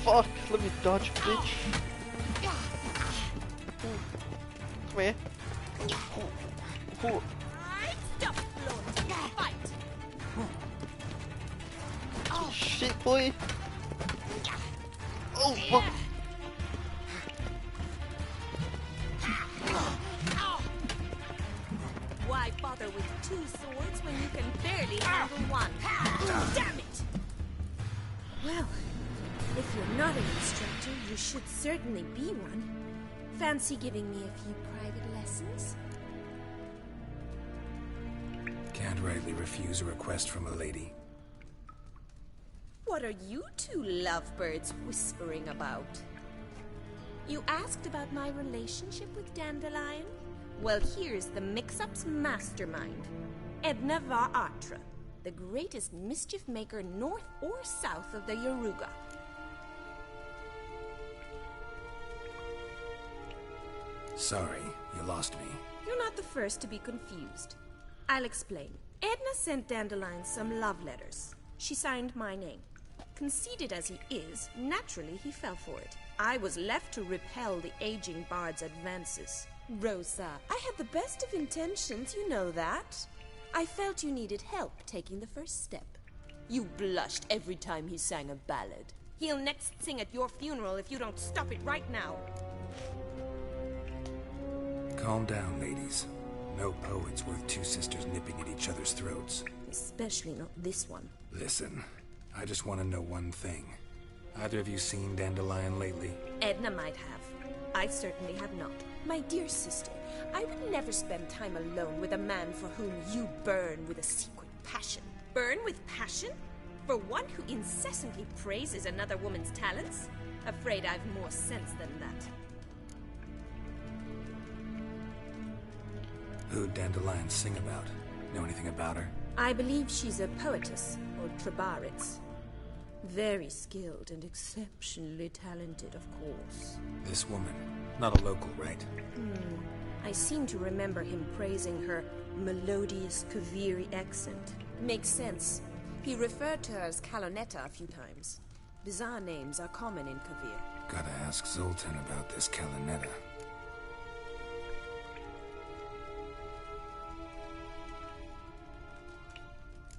Fuck, let me dodge, bitch. Come here. Stop, Lord. Fight. Shit, boy. Oh, fuck. Why bother with 2 swords when you can barely handle one? Damn it! Well, if you're not an instructor, you should certainly be one. Fancy giving me a few private lessons? Can't rightly refuse a request from a lady. What are you 2 lovebirds whispering about? You asked about my relationship with Dandelion? Well, here's the mix-up's mastermind. Edna var Atra, the greatest mischief maker north or south of the Yaruga. Sorry, you lost me. You're not the first to be confused. I'll explain. Edna sent Dandelion some love letters. She signed my name. Conceited as he is, naturally he fell for it. I was left to repel the aging bard's advances. Rosa, I had the best of intentions, you know that. I felt you needed help taking the first step. You blushed every time he sang a ballad. He'll next sing at your funeral if you don't stop it right now. Calm down, ladies. No poet's worth 2 sisters nipping at each other's throats. Especially not this one. Listen, I just want to know one thing. Either of you seen Dandelion lately? Edna might have. I certainly have not. My dear sister, I would never spend time alone with a man for whom you burn with a secret passion. Burn with passion? For one who incessantly praises another woman's talents? Afraid I've more sense than that. Who'd Dandelion sing about? Know anything about her? I believe she's a poetess, or Trebaritz. Very skilled and exceptionally talented, of course. This woman, not a local, right? I seem to remember him praising her melodious Kaviri accent. Makes sense. He referred to her as Kalonetta a few times. Bizarre names are common in Kavir. Gotta ask Zoltan about this Kalonetta.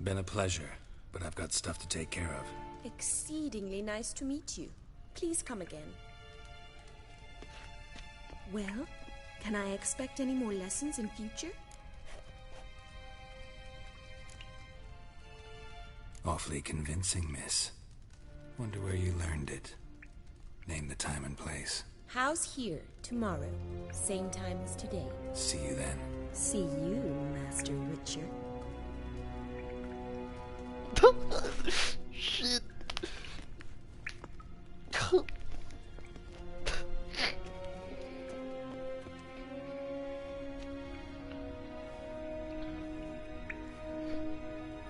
Been a pleasure, but I've got stuff to take care of. Exceedingly nice to meet you. Please come again. Well, can I expect any more lessons in future? Awfully convincing, miss. Wonder where you learned it. Name the time and place. House here, tomorrow. Same time as today. See you then. See you, Master Witcher. Shit.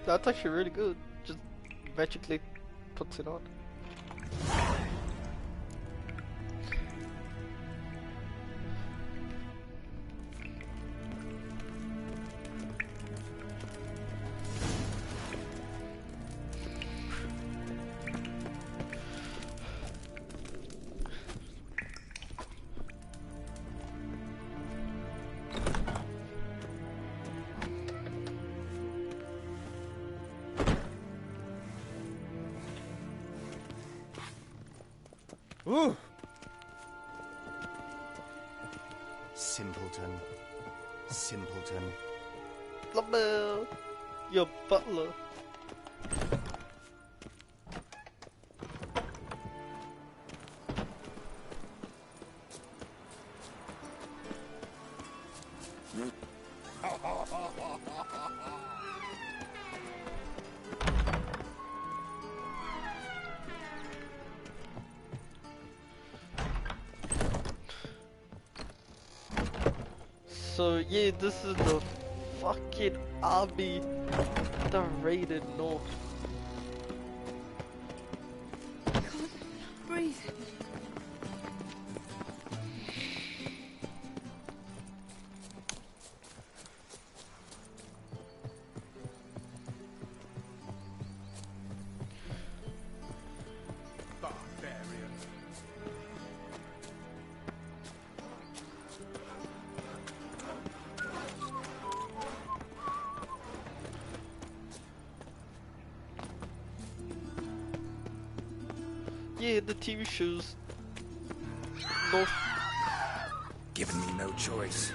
That's actually really good. Just magically puts it on. Ooh. Simpleton. Simpleton. LaBelle, your butler. So yeah, this is the fucking army that raided North. Breathe. Yeah, the TV shows North. Giving me no choice.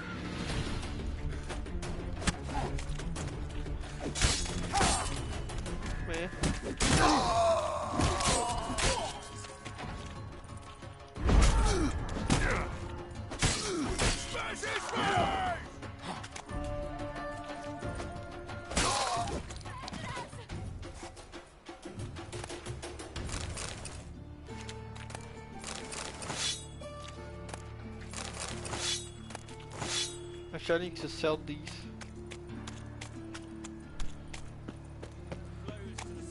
Man. Actually, I need to sell these.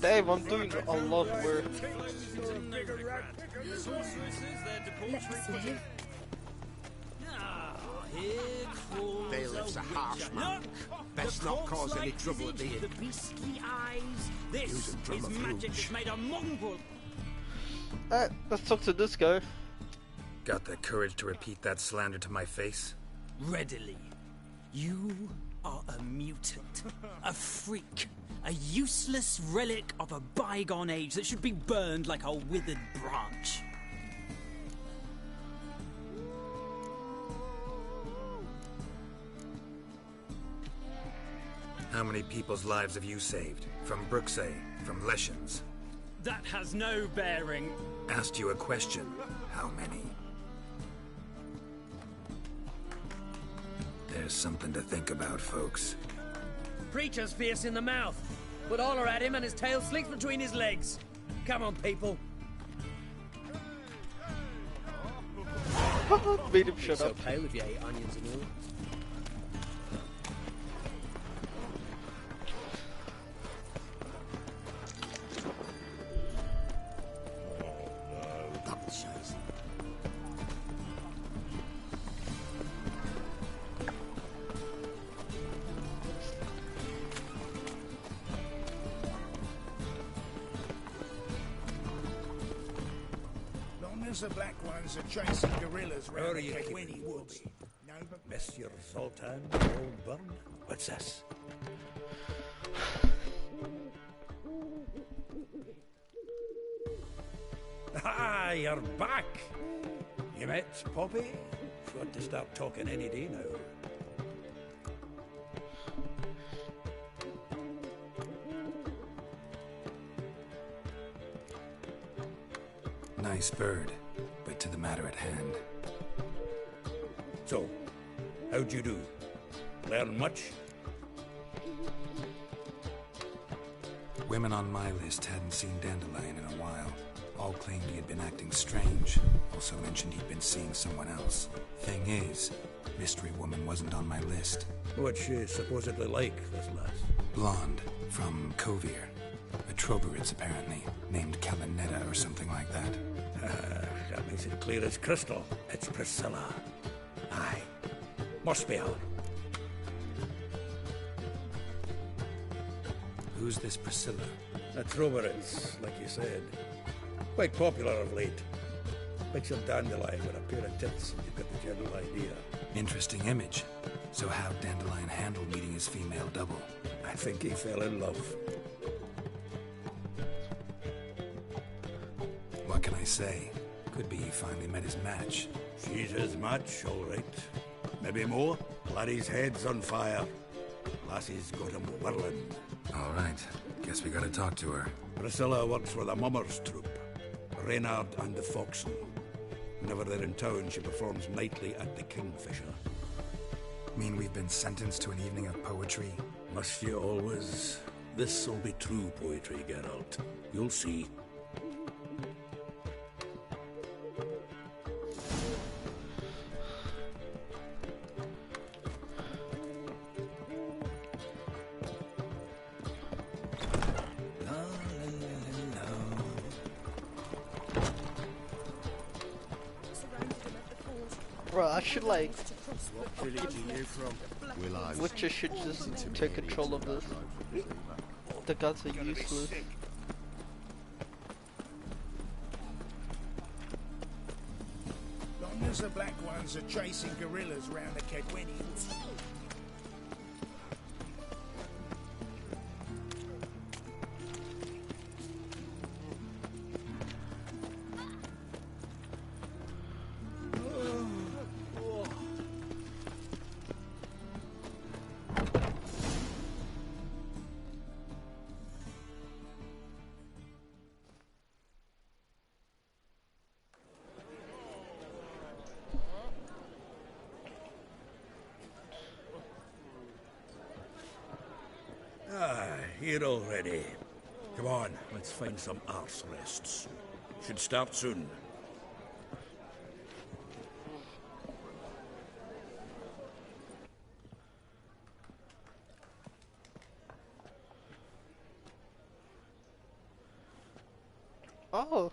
Damn, I'm doing a lot of work. Bailiff's a harsh man. Best not cause any trouble at the inn. The beastly eyes. This is magic that's made a mongrel. Let's talk to this guy. Got the courage to repeat that slander to my face? Readily. You are a mutant, a freak, a useless relic of a bygone age that should be burned like a withered branch. How many people's lives have you saved? From Bruxay, from Leshens? That has no bearing. Asked you a question. How many? There's something to think about, folks. Preacher's fierce in the mouth, but holler at him and his tail slinks between his legs. Come on, people. Made him shut up. So pale if you ate onions and all. The black ones are chasing gorillas round Where are you the keeping Winnie Woods. No, but Monsieur Zoltan, old burn? What's this? Ah, you're back! You met Poppy? Got to start talking any day now. Nice bird, but to the matter at hand. So, how'd you do? Learn much? Women on my list hadn't seen Dandelion in a while. All claimed he had been acting strange. Also mentioned he'd been seeing someone else. Thing is, Mystery Woman wasn't on my list. What's she supposedly like, this lass? Blonde, from Kovir. A Troberits, apparently, named Kalinetta or something like that. That makes it clear as crystal. It's Priscilla. Aye. Must be her. Who's this Priscilla? A Troberits, like you said. Quite popular of late. Picture Dandelion with a pair of tits, and you've got the general idea. Interesting image. So how'd Dandelion handle meeting his female double? I think he fell in love. What can I say? Could be he finally met his match. She's his match, all right. Maybe more. Laddie's head's on fire. Lassie's got him whirling. All right. Guess we gotta talk to her. Priscilla works for the Mummers troupe. Reynard and the Foxen. Whenever they're in town, she performs nightly at the Kingfisher. Mean we've been sentenced to an evening of poetry? Must you always? This'll be true poetry, Geralt. You'll see. Bro, I should like... What village are you from? Witcher should just take control of this. The gods are useless. Long as the black ones are chasing gorillas round the Kedwinians. Here already. Come on, let's find some arse rests. Should start soon. Oh.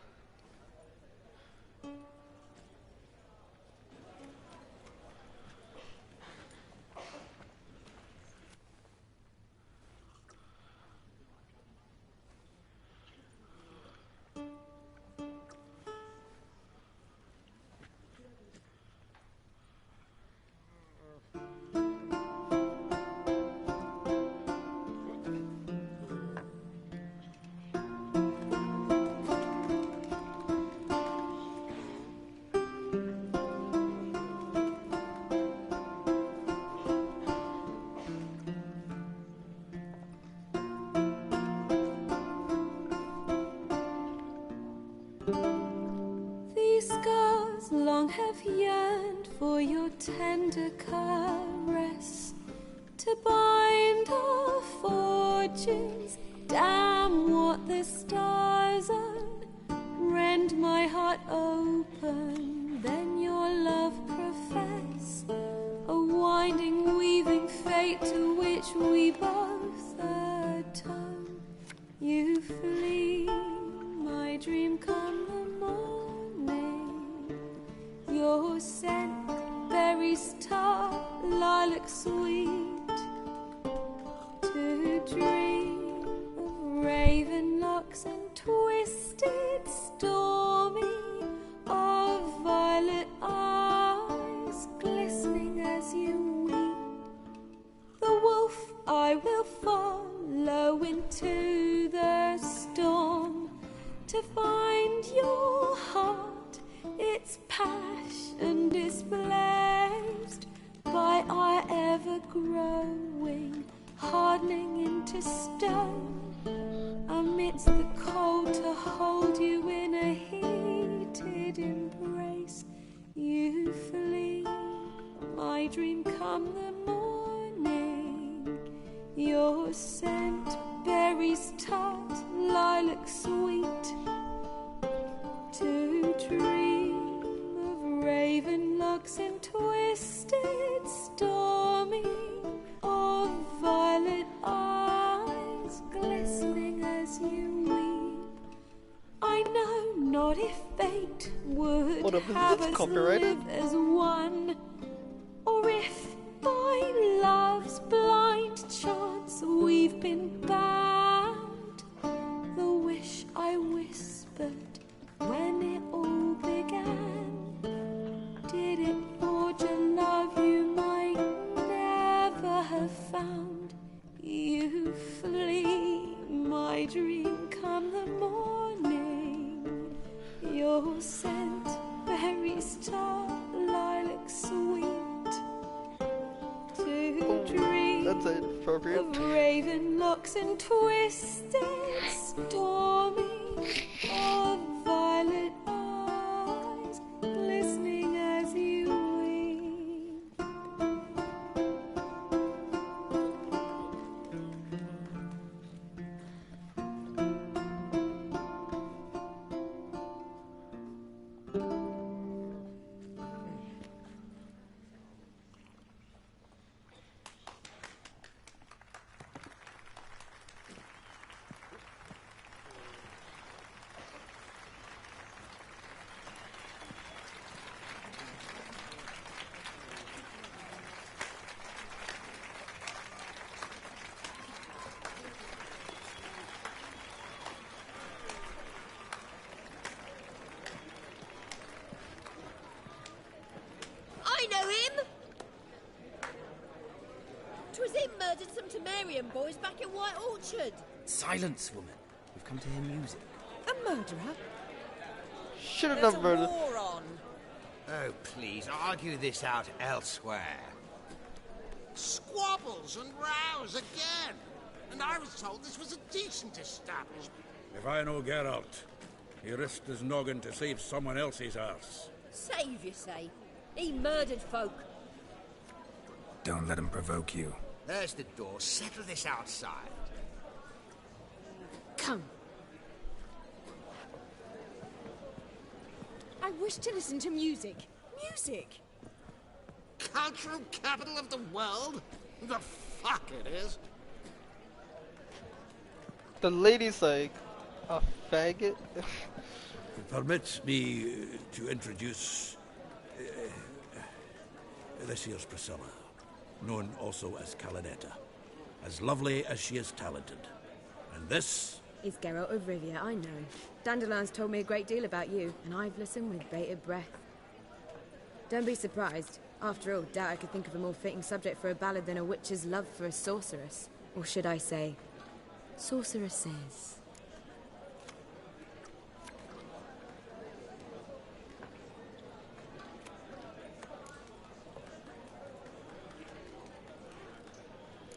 These scars long have yearned for your tender caress, to bind our fortunes. Damn what the stars are. Rend my heart open, then your love profess. A winding, weaving fate to which we both atone. You flee, my dream come the morning. Your scent, berries tart, lilac sweet. To dream of raven locks and twisted, stormy, of violet eyes glistening as you weep. The wolf I will follow into the storm, to find your heart, its passion displaced by our ever-growing, hardening into stone. Amidst the cold, to hold you in a heated embrace. You flee, my dream come the morning. Your scent, berries tart, lilac sweet. To dream of raven locks and twisted, stormy, of violet eyes glistening as you weep. I know not if fate would have us live as one, or if by love's blind chance we've been bound. The wish I whispered when it all began, did it forge a love you might never have found? You flee, my dream come the morning. Your scent, berries tart, lilac sweet. To dream That's inappropriate. of raven locks and twisted, stormy, of violet eyes glistening as you weep. 'Twas him murdered some Temerian boys back in White Orchard. Silence, woman. We've come to hear music. A murderer? Should have There's done a murder. war on. Oh, please, argue this out elsewhere. Squabbles and rows again. And I was told this was a decent establishment. If I know Geralt, he risked his noggin to save someone else's arse. Save, you say? He murdered folk. Don't let him provoke you. There's the door. Settle this outside. Come. I wish to listen to music. Music! Cultural capital of the world? The fuck it is. The lady's like a faggot. It permits me to introduce this here's Priscilla, known also as Calinetta. As lovely as she is talented. And this is Geralt of Rivia, I know. Dandelion's told me a great deal about you, and I've listened with bated breath. Don't be surprised. After all, doubt I could think of a more fitting subject for a ballad than a witch's love for a sorceress. Or should I say, sorceresses.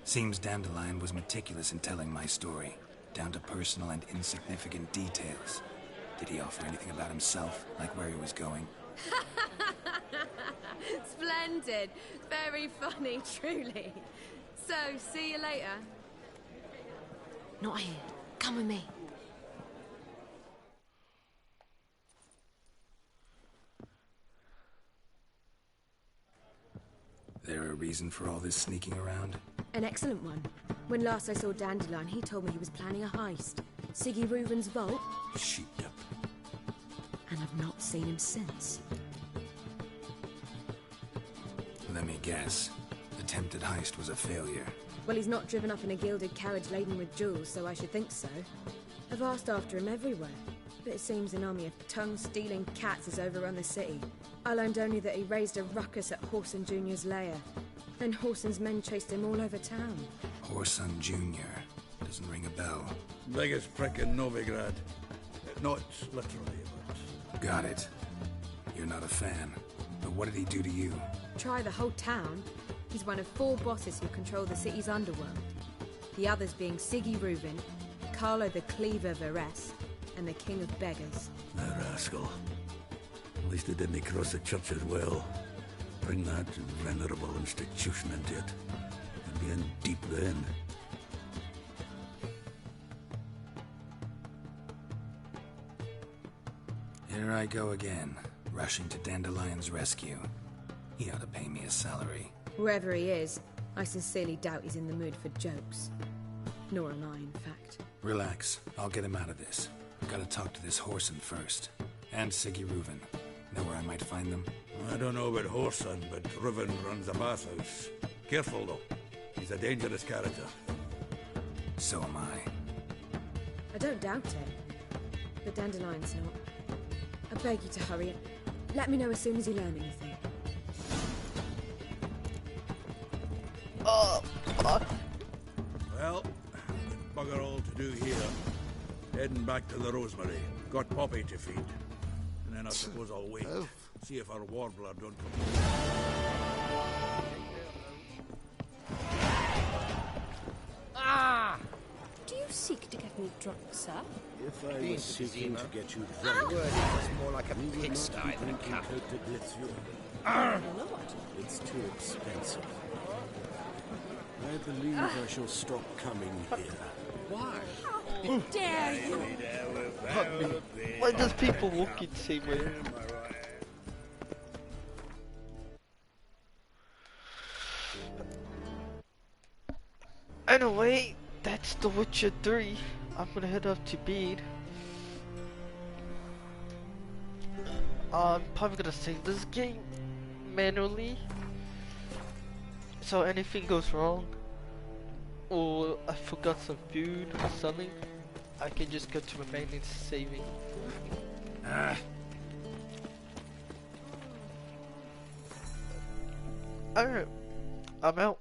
Seems Dandelion was meticulous in telling my story, down to personal and insignificant details. Did he offer anything about himself, like where he was going? Splendid. Very funny, truly. So, see you later. Not here. Come with me. There a reason for all this sneaking around? An excellent one. When last I saw Dandelion, he told me he was planning a heist. Siggy Reuven's vault. sheeped up. And I've not seen him since. Let me guess. Attempted heist was a failure. Well, he's not driven up in a gilded carriage laden with jewels, so I should think so. I've asked after him everywhere, but it seems an army of tongue-stealing cats has overrun the city. I learned only that he raised a ruckus at Whoreson Jr.'s lair. Then Whoreson's men chased him all over town. Whoreson Jr. Doesn't ring a bell. Biggest prick in Novigrad. Not literally, but... Got it. You're not a fan. But what did he do to you? Try the whole town. He's one of 4 bosses who control the city's underworld. The others being Siggy Reuven, Carlo the Cleaver Varese, and the King of Beggars. The rascal. At least he didn't cross the church as well. Bring that venerable institution into it. You'd be in deep then. Here I go again, rushing to Dandelion's rescue. He ought to pay me a salary. Whoever he is, I sincerely doubt he's in the mood for jokes. Nor am I, in fact. Relax. I'll get him out of this. Gotta talk to this Whoreson first. And Siggy Reuven. Know where I might find them? I don't know about Whoreson, but Reuven runs a bathhouse. Careful, though. He's a dangerous character. So am I. I don't doubt it. But Dandelion's not. I beg you to hurry. Let me know as soon as you learn anything. Oh, fuck. Well, bugger all to do here. Heading back to the Rosemary. Got Poppy to feed. And then I suppose I'll wait. See if our warbler don't come. Ah! Do you seek to get me drunk, sir? If I was seeking to get you Ah! drunk, It's more like a pigsty than a camp. It's too expensive. I believe I shall stop coming here. Why? How dare you? Why does people walk in the same way? Anyway, that's The Witcher 3. I'm gonna head up to bed. I'm probably gonna save this game manually. So anything goes wrong, or I forgot some food or something, I can just go to my maintenance saving. Alright, I'm out.